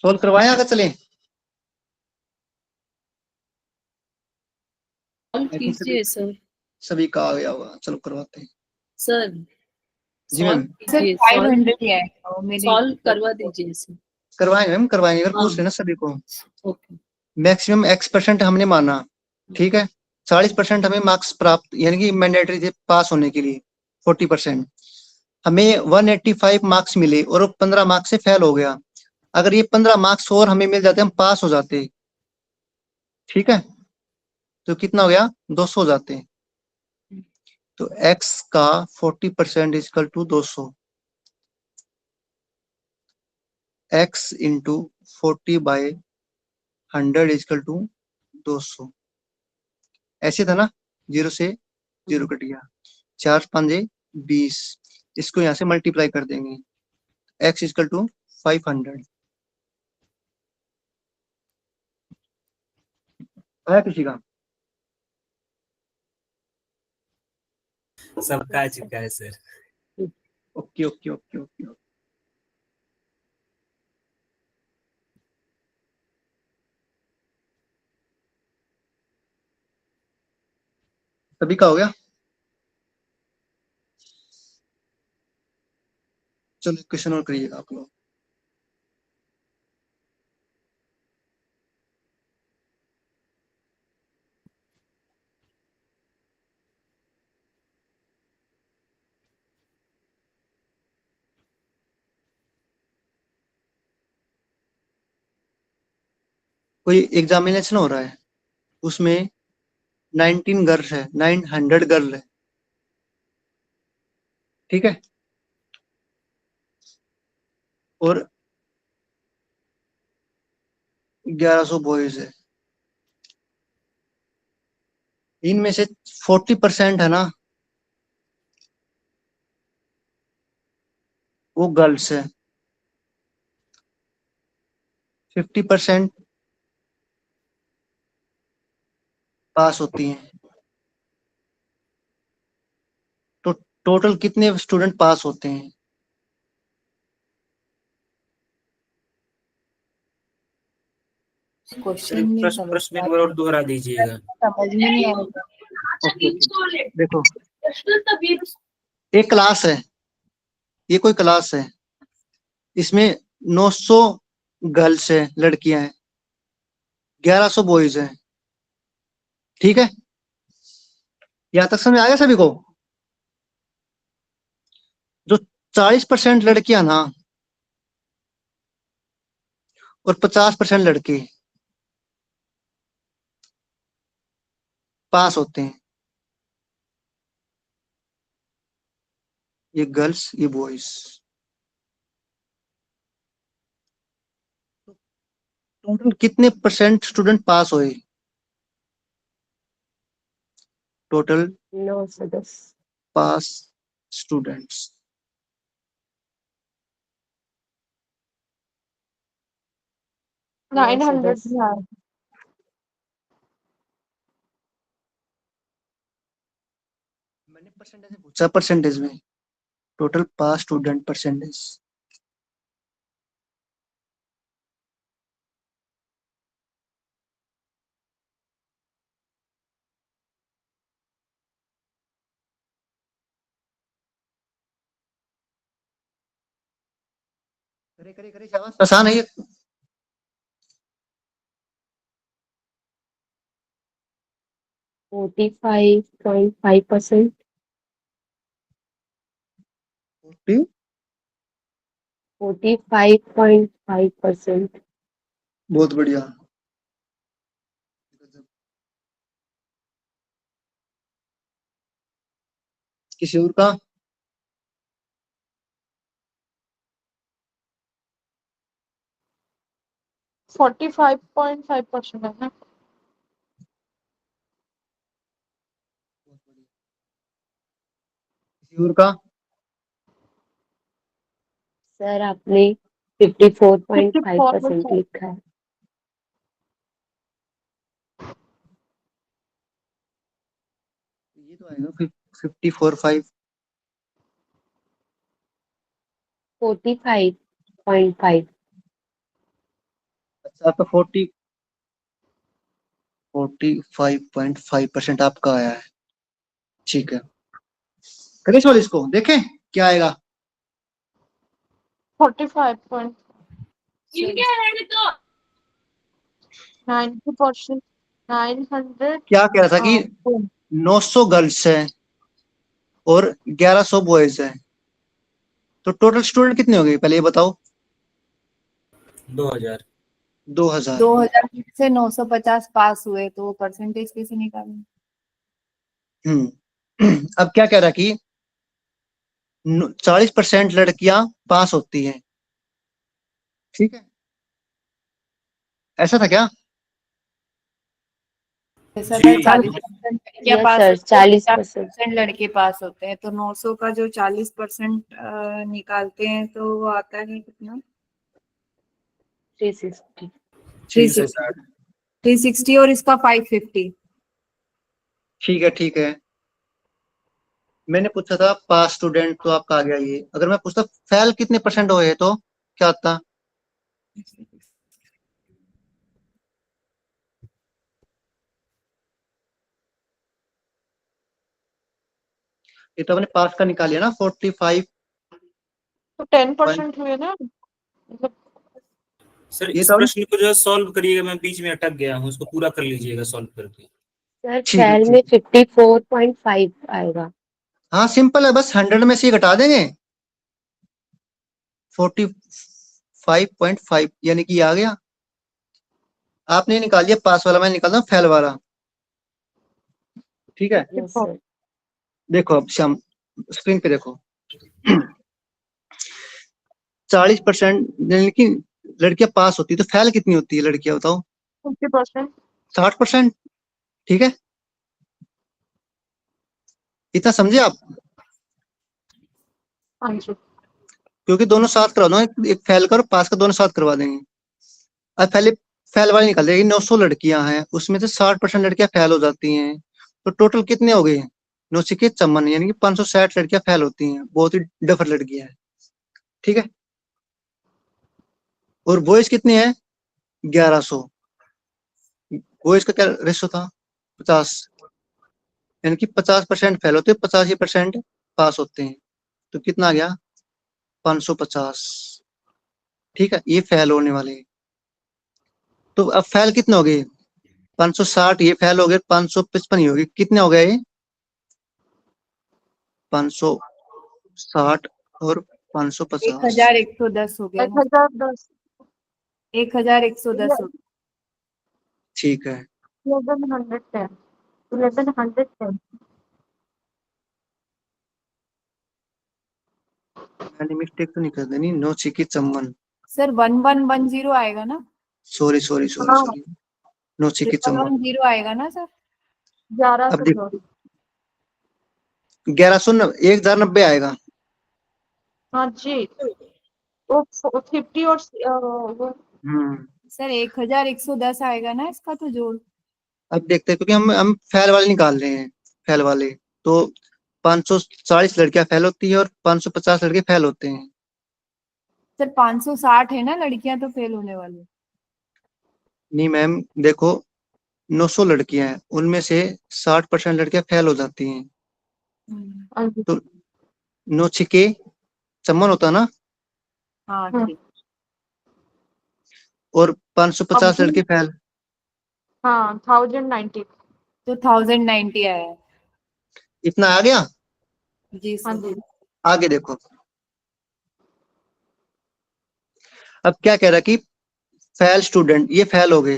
सोल्व करवाएं, आगे चलें? सॉल्व कीजिए सर। सभी का आ गया होगा, चलो करवाते हैं। सर जी मैम। सर 500 ही आएगा वो मेरे। सॉल्व करवा दीजिए सर। करवाएंगे मैम, करवाएंगे, अगर हाँ। पूछ लेना सभी को। ओके। मैक्सिमम X% हमने माना। ठीक है, 40% हमें मार्क्स प्राप्त, यानी कि मैंडेटरी थे पास होने के लिए। 40% हमें 185 मार्क्स मिले, और 15 मार्क्स से फेल हो गया। अगर ये 15 मार्क्स और हमें मिल जाते, हम पास हो जाते। ठीक है, तो कितना हो गया? 200 हो जाते। तो x का 40% equal to 200। x into 40/100 equal to 200। ऐसे था ना, 0 से 0 कट गया। 4 5 20, इसको यहाँ से मल्टीप्लाई कर देंगे। x equal to 500। आया किसी का? सबका आ चुका है sir. Okay okay okay okay. सभी का हो गया? चलो क्वेश्चन और करिएगा आप लोग। कोई एग्जामिनेशन हो रहा है, उसमें 19 गर्ल्स है, 900 गर्ल है। ठीक है, और 1100 बॉयज है। इनमें से 40% है ना, वो गर्ल्स है। 50% पास होती हैं। तो टोटल कितने स्टूडेंट पास होते हैं? क्वेश्चन नहीं प्रश्न समझ प्रश्न एक बार और दोहरा दीजिएगा। समझ में नहीं आएगा। देखो, एक क्लास है, ये कोई क्लास है, इसमें 900 गर्ल्स है, लड़कियां हैं, 1100 बॉयज हैं। ठीक है, यहां तक समझ आया सभी को? जो 40% लड़कियां ना और 50% लड़के पास होते हैं, ये गर्ल्स ये बॉयज। टोटल कितने परसेंट स्टूडेंट पास हुए? टोटल 9 से 10। पास स्टूडेंट्स। 900 10। में आया। मैंने परसेंटेज में पूछा, परसेंटेज में टोटल पास स्टूडेंट परसेंटेज। करे करे करे शाबाश, आसान है ये। फोर्टी 45.5%। 45.5%। बहुत बढ़िया। किसी और का? फोर्टी 45.5% है ना। किसी और का? सर आपने 54.5% 54%। लिखा है। ये तो आएगा 54.5। 45.5। अच्छा, आपका 45.5% आपका आया है। ठीक है, करें सवाल इसको, देखें क्या आएगा। 45.90%। 900। क्या कह रहा था कि 900 गर्ल्स है और 1100 बॉयज है, तो टोटल स्टूडेंट कितने हो गए पहले ये बताओ? 2000। 2000। 2000 से 950 पास हुए, तो परसेंटेज कैसे निकालेंगे? अब क्या कह रहा कि 40% लड़कियां पास होती हैं, ठीक है, ऐसा था क्या? ऐसा जी। था 40% लड़कियां यस पास सर, होती है, 40%। 50% लड़के पास होते हैं, तो 900 का जो 40% निकालते हैं तो वो आता है कितना? 360। 360। 360 और इसका 550। ठीक है ठीक है, मैंने पूछा था पास स्टूडेंट तो आपका आ गया ये। अगर मैं पूछता फेल कितने परसेंट हुए तो क्या आता? ये तो अपने पास का निकाल लिया ना, 45। तो 10% हुए ना, मतलब सर ये इस तो आपने, प्रश्न को जो है सॉल्व करिएगा, मैं बीच में अटक गया हूँ, उसको पूरा कर लीजिएगा सॉल्व करके। सर ठीक है फेल ठीक में है। 54.5 आएगा। हाँ सिंपल है, बस 100 में से ये घटा देंगे, 45.5 यानी कि ये आ गया। आपने निकाल लिया पास वाला, मैं निकालता हूँ फेल वाला। ठीक है, यस सर। देखो अब शाम स्क्रीन पे देखो। 40% यानी कि लड़कियां पास होती है, तो फेल कितनी होती है लड़कियां बताओ? 50%। 60%। ठीक है, इतना समझे आप? हाँ जी। क्योंकि दोनों साथ करवा दो, एक फेल का और पास का दोनों साथ करवा देंगे। अब पहले फेल वाली निकाल देंगे, 900 लड़कियां हैं उसमें से 60% लड़कियां फेल हो जाती हैं, तो टोटल कितने हो गए? 9 के चमन यानी कि 560 लड़कियां फेल होती हैं, बहुत ही डफर लड़कियां हैं। ठीक है, और बॉयज कितने हैं? 1100। बॉयज का क्या रेशो था? 50, यानी कि 50% फेल होते हैं, 85% पास होते हैं, तो कितना आ गया? 550। ठीक है, ये फेल होने वाले हैं। तो अब फेल कितने हो गए? 560 ये फेल हो गए, 555 ही होगी, कितने हो गए ये? 560 और 550। 1110 हो गया ना, 1010 1110 हो गया। ठीक है, 1110 1110 मैंने मिस्टेक तो नहीं कर देनी। नो चिकी चम्मन, सर 1110 आएगा ना, सॉरी सॉरी सॉरी हाँ सॉरी, नो चिकी चम्मन। 1110 आएगा ना सर। 11 अब से देख, 2 1090 आएगा। हाँ जी, वो 50 और वो सर 1110 आएगा ना इसका तो जोड़। अब देखते हैं, क्योंकि हम फेल वाले निकाल रहे हैं, फेल वाले तो 540 लड़कियां फेल होती है और 550 लड़के फेल होते हैं। सर 560 है ना लड़कियां तो फेल होने वाली। नहीं मैम देखो, 900 लड़कियां हैं, उनमें से 60% लड़कियां फेल हो जाती हैं। हाँ जी, तो 9 छिके चम्मन होता ना, हाँ हाँ। ठीक। और 550 अब लड़के फेल। हाँ 1090 तो 1090 आया। इतना आ गया। जी हाँ सर। जी, आगे देखो, अब क्या कह रहा है कि फेल स्टूडेंट, ये फेल हो गए।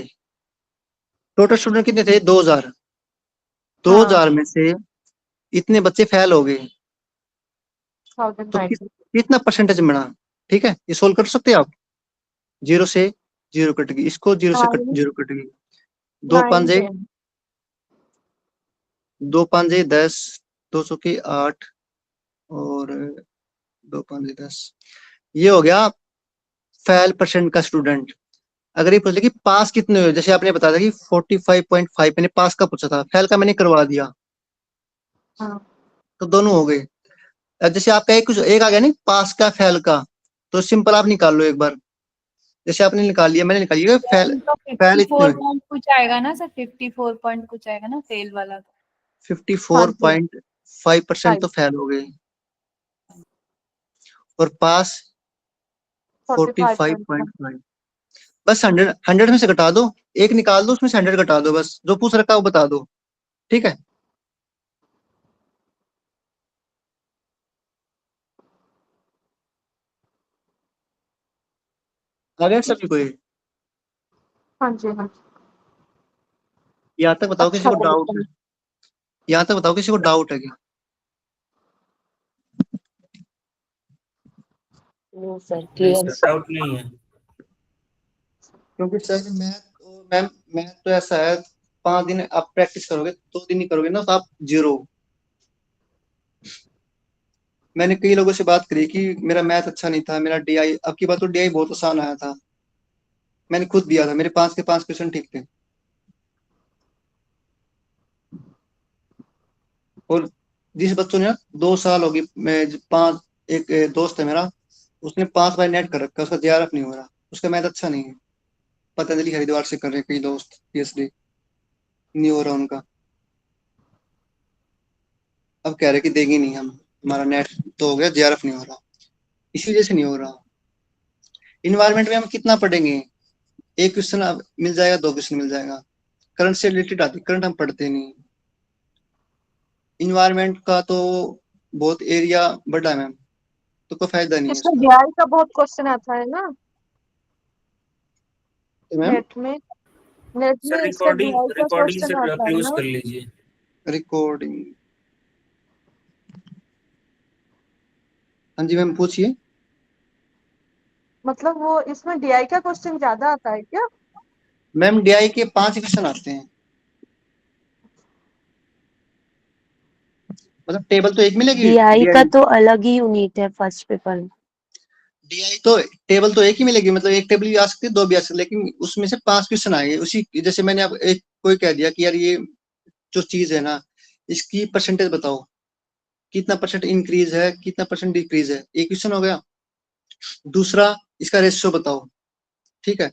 टोटल स्टूडेंट कितने थे? 2000। 2000 में से इतने बच्चे फेल हो गए, तो 1090 कितना परसेंटेज मिला? ठीक है, ये सोल्व कर सकते हैं आप। 0 से 0 कट गई, इसको 0 से 9 0 कट गई। दो 9 पांजे 10 दो पांजे 10, 2 के 8 और 2 5 10, ये हो गया फेल परसेंट का स्टूडेंट। अगर ये पूछ ले कि पास कितने हुए, जैसे आपने बताया था कि 45.5 मैंने पास का पूछा था, फेल का मैंने करवा दिया, हाँ तो दोनों हो गए। अब जैसे आपका एक आ गया नहीं पास का फेल का, तो सिंपल आप निकाल लो एक बार। जैसे आपने निकाल लिया, मैंने निकाल लिया, फेल तो फेल इतने 54 हुए। पॉइंट कुछ आएगा ना सर, 54 पॉइंट कुछ आएगा ना फेल वाला। 54.5% तो फेल हो गए, और पास 45.5 45.5। बस 100 में से घटा दो, एक निकाल दो, उसमें से 100 घटा दो, बस जो पूछ रखा है वो बता दो। ठीक है, आ गया सभी को ये? हाँ जी, हाँ जी, यहाँ तक बताओ किसी अच्छा को डाउट लगा। है? यहाँ तक बताओ किसी को डाउट है क्या? नो सर नहीं क्लियर। सर, डाउट नहीं है। क्योंकि सर मैथ तो ऐसा है, 5 दिन आप प्रैक्टिस करोगे, 2 दिन ही करोगे ना, तो आप 0। मैंने कई लोगों से बात करी कि मेरा मैथ अच्छा नहीं था, मेरा डीआई, अब की बात तो डीआई बहुत आसान आया था, मैंने खुद दिया था, मेरे 5 के 5 क्वेश्चन ठीक थे। और जिस बच्चों ने 2 साल होगी, मैं 5, एक दोस्त है मेरा, उसने 5 बार नेट कर रखा, उसका जेआरएफ नहीं हो रहा, उसका मैथ अच्छा नहीं है। पतंजलि हरिद्वार से कर रहे हैं कई दोस्त पीएचडी, नहीं हो रहा उनका। अब कह रहे कि देंगे नहीं हम, हमारा नेट तो हो गया, जेआरएफ नहीं हो रहा, इसी वजह से नहीं हो रहा। इन्वायरमेंट में हम कितना पढ़ेंगे? एक क्वेश्चन मिल जाएगा, 2 क्वेश्चन मिल जाएगा, करंट से रिलेटेड आती, करंट हम पढ़ते नहीं। इन्वायरमेंट का तो बहुत एरिया बड़ा है मैम, तो कोई फायदा नहीं है इसमें उसका। जीआई का बहुत क्वेश्चन आता है ना तो मैम नेट में, नेट में सर इसका रिकॉर्डिंग जीआई का रिकॉर्डिंग क्वेश्चन सर आता है क्लोज ना। कर लीजिए। रिकॉर्डिंग, हाँ जी मैम पूछिए। मतलब वो इसमें डीआई का क्वेश्चन ज्यादा आता है क्या? मैम डीआई के 5 क्वेश्चन आते हैं, मतलब टेबल तो एक मिलेगी। डीआई का तो अलग ही यूनिट है फर्स्ट पेपर में। डीआई तो टेबल तो एक ही मिलेगी, मतलब एक टेबल भी आ सकती है, 2 भी आ सकती है, लेकिन उसमें से 5 क्वेश्चन आएंगे उसी। जैसे मैंने अब एक कोई कह दिया कि यार ये जो चीज है ना, इसकी परसेंटेज बताओ, कितना परसेंट इंक्रीज है, कितना परसेंट डिक्रीज है, एक क्वेश्चन हो गया। दूसरा, इसका रेशियो बताओ, ठीक है।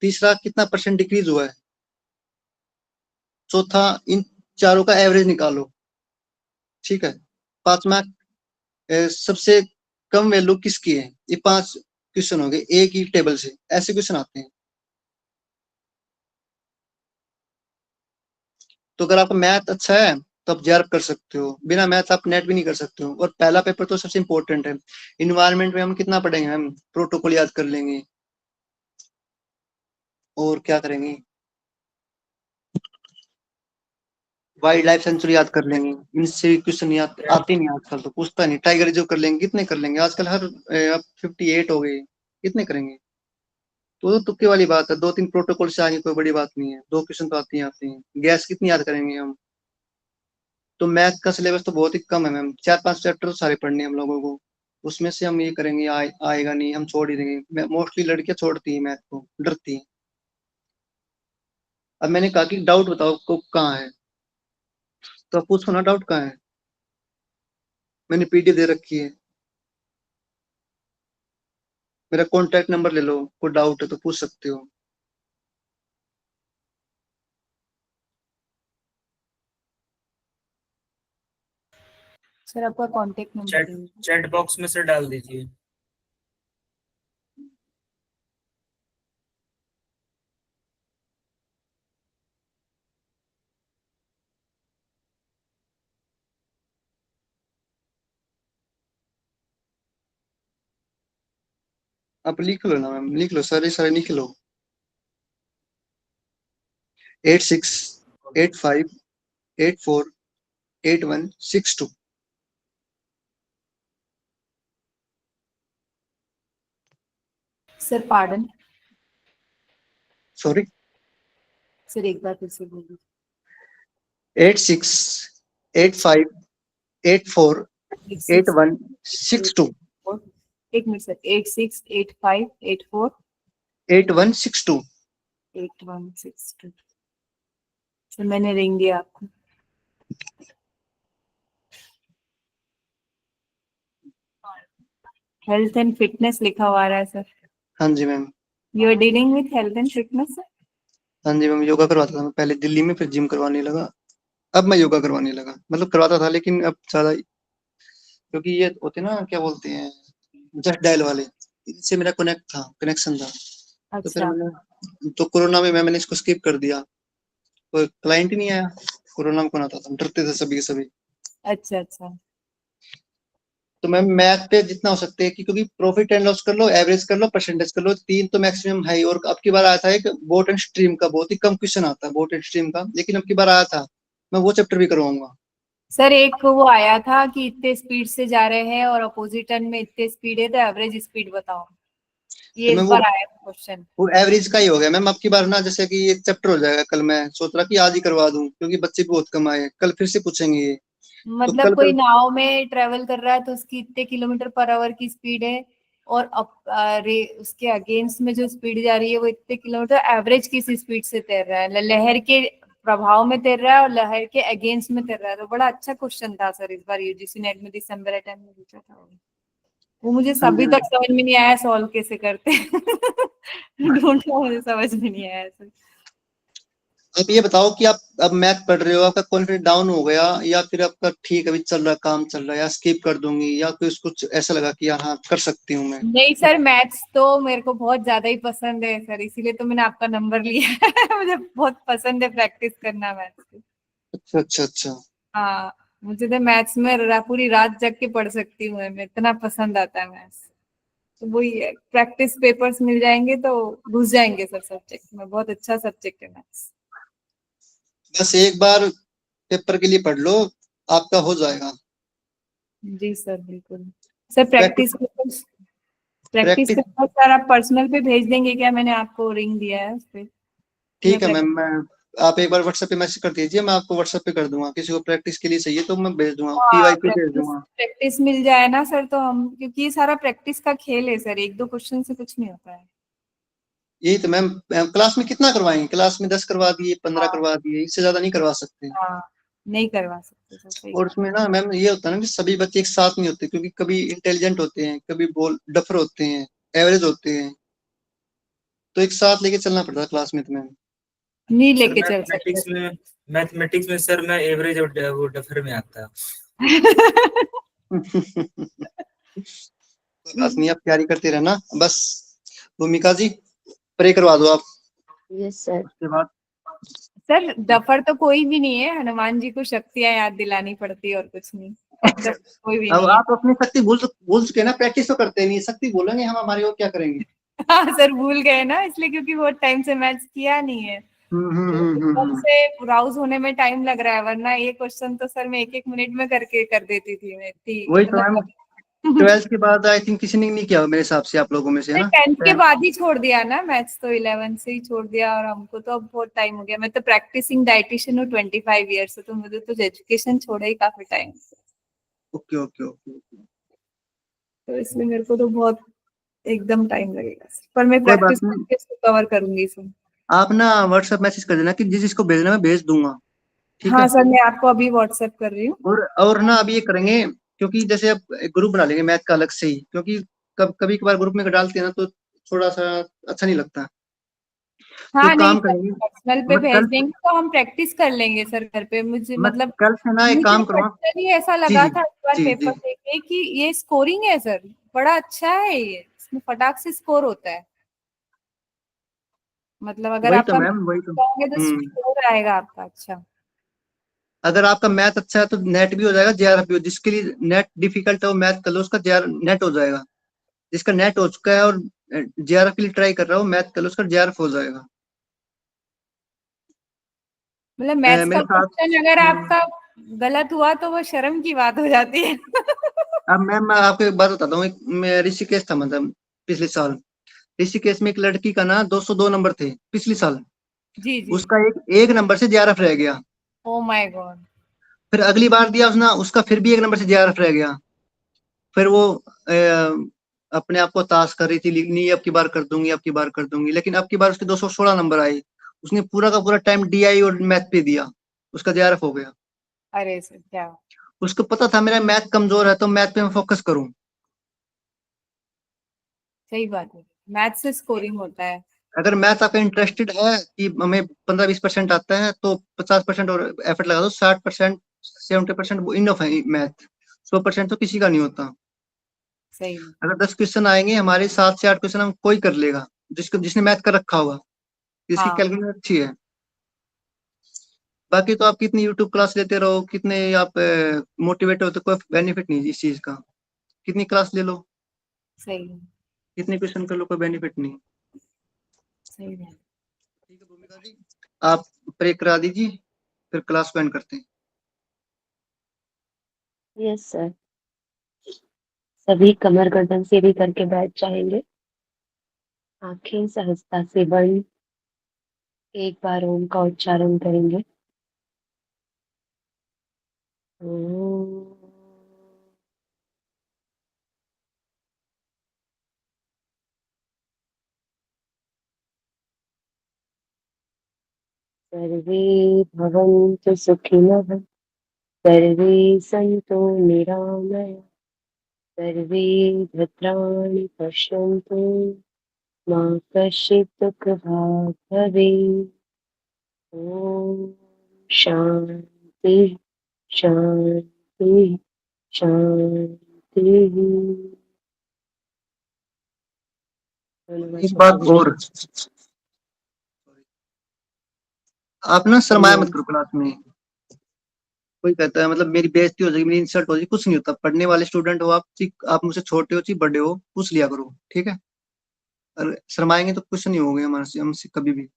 तीसरा, कितना परसेंट डिक्रीज हुआ है। चौथा, इन चारों का एवरेज निकालो, ठीक है। पांचवा, सबसे कम वैल्यू किसकी है। ये 5 क्वेश्चन हो गए एक ही टेबल से, ऐसे क्वेश्चन आते हैं। तो अगर आपका मैथ अच्छा है तो आप जेआरएफ कर सकते हो, बिना मैथ आप नेट भी नहीं कर सकते हो। और पहला पेपर तो सबसे इंपॉर्टेंट है। इन्वायरमेंट में हम कितना पढ़ेंगे, हम प्रोटोकॉल याद कर लेंगे और क्या करेंगे, वाइल्ड लाइफ सेंचुरी याद कर लेंगे। इनसे क्वेश्चन याद आते नहीं आजकल, तो पूछता नहीं। टाइगर रिजर्व कर लेंगे, कितने कर लेंगे आजकल, हर अब 58 हो गए, कितने करेंगे। तो तुक्के वाली बात है, 2-3 प्रोटोकॉल से आगे कोई बड़ी बात नहीं है, 2 क्वेश्चन तो आते हैं। गैस कितनी याद करेंगे हम। तो मैथ का सिलेबस तो बहुत ही कम है मैम, 4-5 चैप्टर तो सारे पढ़ने हैं हम लोगों को। उसमें से हम ये करेंगे आएगा नहीं, हम छोड़ ही देंगे। मोस्टली लड़कियां छोड़ती हैं मैथ को, डरती हैं। अब मैंने कहा कि डाउट बताओ को कहाँ है, तो आप पूछो ना डाउट कहाँ है। मैंने पीडीएफ दे रखी है, मेरा कॉन्टैक्ट नंबर ले लो, कोई डाउट है तो पूछ सकते हो। सर आपका contact number chat chat box में सर डाल दीजिए। आप लिख लो ना मैम, लिख लो, सारे लिख लो। 8685848162। सर पार्डन, सॉरी, सर एक बार फिर से बोलिए। 8685848162। एक मिनट सर, 868584 8162। 8162। सर मैंने रिंग दिया आपको। हेल्थ एंड फिटनेस लिखा हुआ आ रहा है सर। हाँ जी ma'am, you are dealing with health and fitness. हाँ जी मैम, योगा करवाता था मैं पहले दिल्ली में, फिर जिम करवाने लगा। अब मैं योगा करवाने लगा, मतलब करवाता था लेकिन अब ज्यादा, क्योंकि ये होते ना क्या बोलते हैं, जस्ट डायल वाले, इनसे मेरा कनेक्शन था। तो फिर अच्छा मैंने, तो कोरोना में मैंने इसको स्किप कर दिया, कोई क्लाइंट ही नहीं आया। कोरोना में कौन आता था, डरते थे सभी के सभी। अच्छा अच्छा। तो मैम मैथ पे जितना हो सकते हैं कि, क्योंकि प्रॉफिट एंड लॉस कर लो, एवरेज कर लो, परसेंटेज कर लो, 3 तो मैक्सिमम है ही। और अब की बार आया था एक बोट एंड स्ट्रीम का, बहुत ही कम क्वेश्चन आता है बोट एंड स्ट्रीम का, लेकिन अब की बार आया था। मैं वो चैप्टर भी करवाऊंगा। सर एक वो आया था कि इतने स्पीड से जा रहे हैं और अपोजिट टर्न में इतने स्पीड है, तो एवरेज स्पीड बताओ। ये तो इस मैं बार आया था क्वेश्चन। वो एवरेज का ही हो गया मैम। अब की बार ना, जैसे कि ये चैप्टर हो जाएगा कल, मैं सोच रहा कि आज ही करवा दूं, क्योंकि बच्चे भी बहुत कम आए, कल फिर से पूछेंगे ये। तो मतलब कल कोई नाव में ट्रेवल कर रहा है तो उसकी इतने किलोमीटर पर आवर की स्पीड है, और उसके अगेंस्ट में जो स्पीड जा रही है वो इतने किलोमीटर, एवरेज किस स्पीड से तैर रहा है, लहर के प्रभाव में तैर रहा है और लहर के अगेंस्ट में तैर रहा है। तो बड़ा अच्छा क्वेश्चन था सर, इस बार यूजीसी नेट में दिसंबर टाइम में पूछा था। वो मुझे हाँ अभी जी तक समझ में नहीं आया सॉल्व कैसे करते ढूंढना मुझे समझ में नहीं आया सर। आप ये बताओ कि आप अब मैथ पढ़ रहे हो, आपका कॉन्फिडेंस डाउन हो गया, या फिर आपका ठीक अभी चल रहा, काम चल रहा है, या स्किप कर दूंगी, या फिर कुछ ऐसा लगा कि हाँ कर सकती हूँ मैं। नहीं सर, मैथ्स तो मेरे को बहुत ज्यादा ही पसंद है सर, इसीलिए तो मैंने आपका नंबर लिया है मुझे बहुत पसंद है प्रैक्टिस करना मैथ्स की। अच्छा अच्छा अच्छा। हाँ, मुझे तो मैथ्स में पूरी रात जग के पढ़ सकती हूँ मैं, इतना पसंद आता है मैथ्स। तो वही है, प्रैक्टिस पेपर्स मिल जाएंगे तो घुस जाएंगे सर सब्जेक्ट में, बहुत अच्छा सब्जेक्ट है मैथ्स। बस एक बार पेपर के लिए पढ़ लो, आपका हो जाएगा। जी सर बिल्कुल। Sir practice practice practice paper sir आप पर्सनल पे भेज देंगे क्या? मैंने आपको रिंग दिया है उस पे। ठीक है मैम, मैं, आप एक बार व्हाट्सएप पे मैसेज कर दीजिए, मैं आपको व्हाट्सएप पे कर दूंगा। किसी को प्रैक्टिस के लिए चाहिए तो मैं भेज दूंगा, हाँ, पीवाईक्यू भेज दूंगा। प्रैक्टिस मिल जाए ना सर तो हम, क्योंकि ये सारा प्रैक्टिस का खेल है सर, 1-2 क्वेश्चन से कुछ नहीं होता है। यही तो मैम, क्लास में कितना करवाएंगे, क्लास में 10 करवा दिए, 15 हाँ करवा दिए, इससे ज्यादा नहीं करवा सकते। हाँ, नहीं करवा सकते सर, सही और बात। उसमें ना मैम ये होता है ना कि सभी बच्चे एक साथ नहीं होते, क्योंकि कभी इंटेलिजेंट होते हैं, कभी बोल डफर होते हैं, एवरेज होते हैं, तो एक साथ लेके चलना पड़ता है क्लास में तो मैम। नहीं सर लेके चल सकते मैथमेटिक्स में सर मैं एवरेज और वो डफर में आता। बस नहीं, आप तैयारी करते रहना बस। भूमिका जी, प्रे करवा दो आप, यस सर। उसके बाद सर डफर तो कोई भी नहीं है, हनुमान जी को शक्तियां याद दिलानी पड़ती है और कुछ नहीं। डफर कोई भी अब नहीं है। आप अपनी शक्ति भूल चुके ना, प्रैक्टिस तो करते नहीं, शक्ति बोलेंगे हम हमारी, और क्या करेंगे। हाँ सर भूल गए ना, इसलिए क्योंकि बहुत टाइम से मैथ्स किया नहीं है, तो एकदम से ब्राउज होने में टाइम लग रहा है, वरना ये क्वेश्चन तो सर मैं 1-1 मिनट में करके कर देती थी मैं इतनी। वही तो मैम, 12th के बाद आई थिंक किसी ने नहीं किया मेरे हिसाब से, आप लोगों में से, है ना। 10th के बाद ही छोड़ दिया ना मैथ्स, तो 11 से ही छोड़ दिया, और हमको तो अब बहुत टाइम हो गया। मैं तो प्रैक्टिसिंग डाइटिशियन हूँ 25 ईयर से, तो मुझे तो एजुकेशन छोड़ा ही काफी टाइम से, ओके ओके ओके। तो इसलिए मेरे को तो बहुत एकदम टाइम लगेगा, पर मैं कोई बात प्रैक्टिस नहीं। करके इसको कवर करूंगी इसमें। आप ना व्हाट्सएप मैसेज कर देना कि जिसको भेजना मैं भेज दूंगा, ठीक हाँ है। सर मैं आपको अभी व्हाट्सएप कर रही हूँ। और ना अभी ये करेंगे, क्योंकि जैसे अब एक ग्रुप बना लेंगे मैथ का अलग से ही, क्योंकि कभी कभार ग्रुप में डालते हैं ना तो थोड़ा सा अच्छा नहीं लगता। हाँ तो नहीं काम सर, करेंगे, पर्सनल पे मैं भेज कल देंगे तो हम प्रैक्टिस कर लेंगे सर घर पे। मुझे मैं मतलब कल से ना एक मुझे काम करूँगा। पर्सनली ऐसा जी लगा जी था इस बार जी पेपर जी। देख के कि ये स्कोरिंग है सर, बड़ा अच्छा है ये, इसमें फटाक से स्कोर होता है। मतलब अगर वही तो आपका मैम, वही तो। जाओगे तो स्कोर आएगा आपका अच्छा। अगर आपका मैथ अच्छा है तो नेट भी हो जाएगा, जेआरएफ भी हो। जिसके लिए नेट डिफिकल्ट है वो मैथ कर लो, उसका जेआर नेट हो जाएगा। जिसका नेट हो चुका है और जेआरएफ के लिए ट्राई कर रहा हो, मैथ कर लो, उसका जेआरएफ हो जाएगा। मतलब मैथ्स का मेरे साथ क्वेश्चन अगर आपका गलत हुआ तो वो शर्म की बात हो जाती है। अब मैम मैं आपको एक बात बताता हूँ। मैं ऋषिकेश था, मतलब पिछले साल ऋषिकेश में एक लड़की का ना 202 नंबर थे पिछले साल। जी जी। उसका एक नंबर से जेआरएफ रह गया। Oh my God. फिर अगली बार दिया उसने, उसका फिर भी एक नंबर से जेआरएफ रह गया। फिर वो अपने आप को ताश कर रही थी, नहीं अब की बार कर दूंगी, अब की बार कर दूंगी, लेकिन अब की बार उसके 216 नंबर आए। उसने पूरा का पूरा टाइम डीआई और मैथ पे दिया, उसका जेआरएफ हो गया। अरे सर क्या, उसको पता था मेरा मैथ कमजोर है तो मैथ पे मैं फोकस करूं। सही बात है, मैथ्स से स्कोरिंग होता है। अगर मैथ आपका इंटरेस्टेड है कि हमें 15-20% आता है तो 50% और एफर्ट लगा दो। 60% 70% इनफ है मैथ। 100% तो किसी का नहीं होता। सही। अगर 10 क्वेश्चन आएंगे हमारे, 7 से 8 क्वेश्चन हम कोई कर लेगा, जिसने मैथ कर रखा होगा, जिसकी हाँ कैलकुलेशन अच्छी है। बाकी तो आप कितनी यूट्यूब क्लास लेते रहो, कितने आप मोटिवेट होते, कोई बेनिफिट नहीं इस चीज का। कितनी क्लास ले लो, सही कितने क्वेश्चन कर लो, कोई बेनिफिट नहीं। सही है। ठीक है भूमिका जी, आप प्रे करा दीजिए, फिर क्लास को एंड करते हैं। Yes sir. सभी कमर गर्दन सीधी करके बैठ जाएंगे, आंखें सहजता से बंद। एक बार ओम का उच्चारण करेंगे। ओम। सर्वे भवन्तु सुखिनः, सर्वे सन्तु निरामया, सर्वे भद्राणि पश्यन्तु, मा कश्चित् दुःखभाग् भवेत्। ॐ शान्ति शान्ति शान्तिः। एक बात और, आप ना शर्माया मत करो क्लास में। कोई कहता है मतलब मेरी बेइज्जती हो जाएगी, मेरी इंसल्ट हो जाएगी, कुछ नहीं होता। पढ़ने वाले स्टूडेंट हो आप मुझसे छोटे हो चाहे बड़े हो, पूछ लिया करो, ठीक है। और शर्माएंगे तो कुछ नहीं होगा हमारे से, हमसे कभी भी।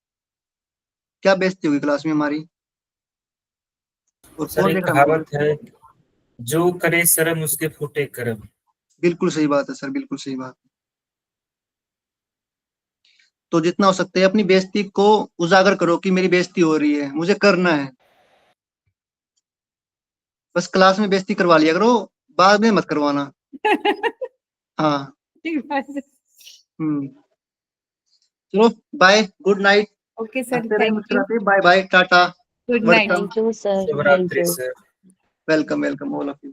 क्या बेइज्जती होगी क्लास में हमारी, और सर कौन एक देख रहा है हमारी। कहावत है, जो करे शर्म उसके फूटे कर्म। बिल्कुल सही बात है सर, बिल्कुल सही बात। तो जितना हो सकता है अपनी बेइज्जती को उजागर करो कि मेरी बेइज्जती हो रही है, मुझे करना है। बस क्लास में बेइज्जती करवा लिया करो, बाद में मत करवाना। हाँ। ठीक बात है। चलो bye, good night. Okay sir, हंसते रहे, थैंक यू। मुस्कुराते, bye bye, tata, good night. Welcome. Thank you sir, thank Shivratri you. Sir. Welcome welcome all of you.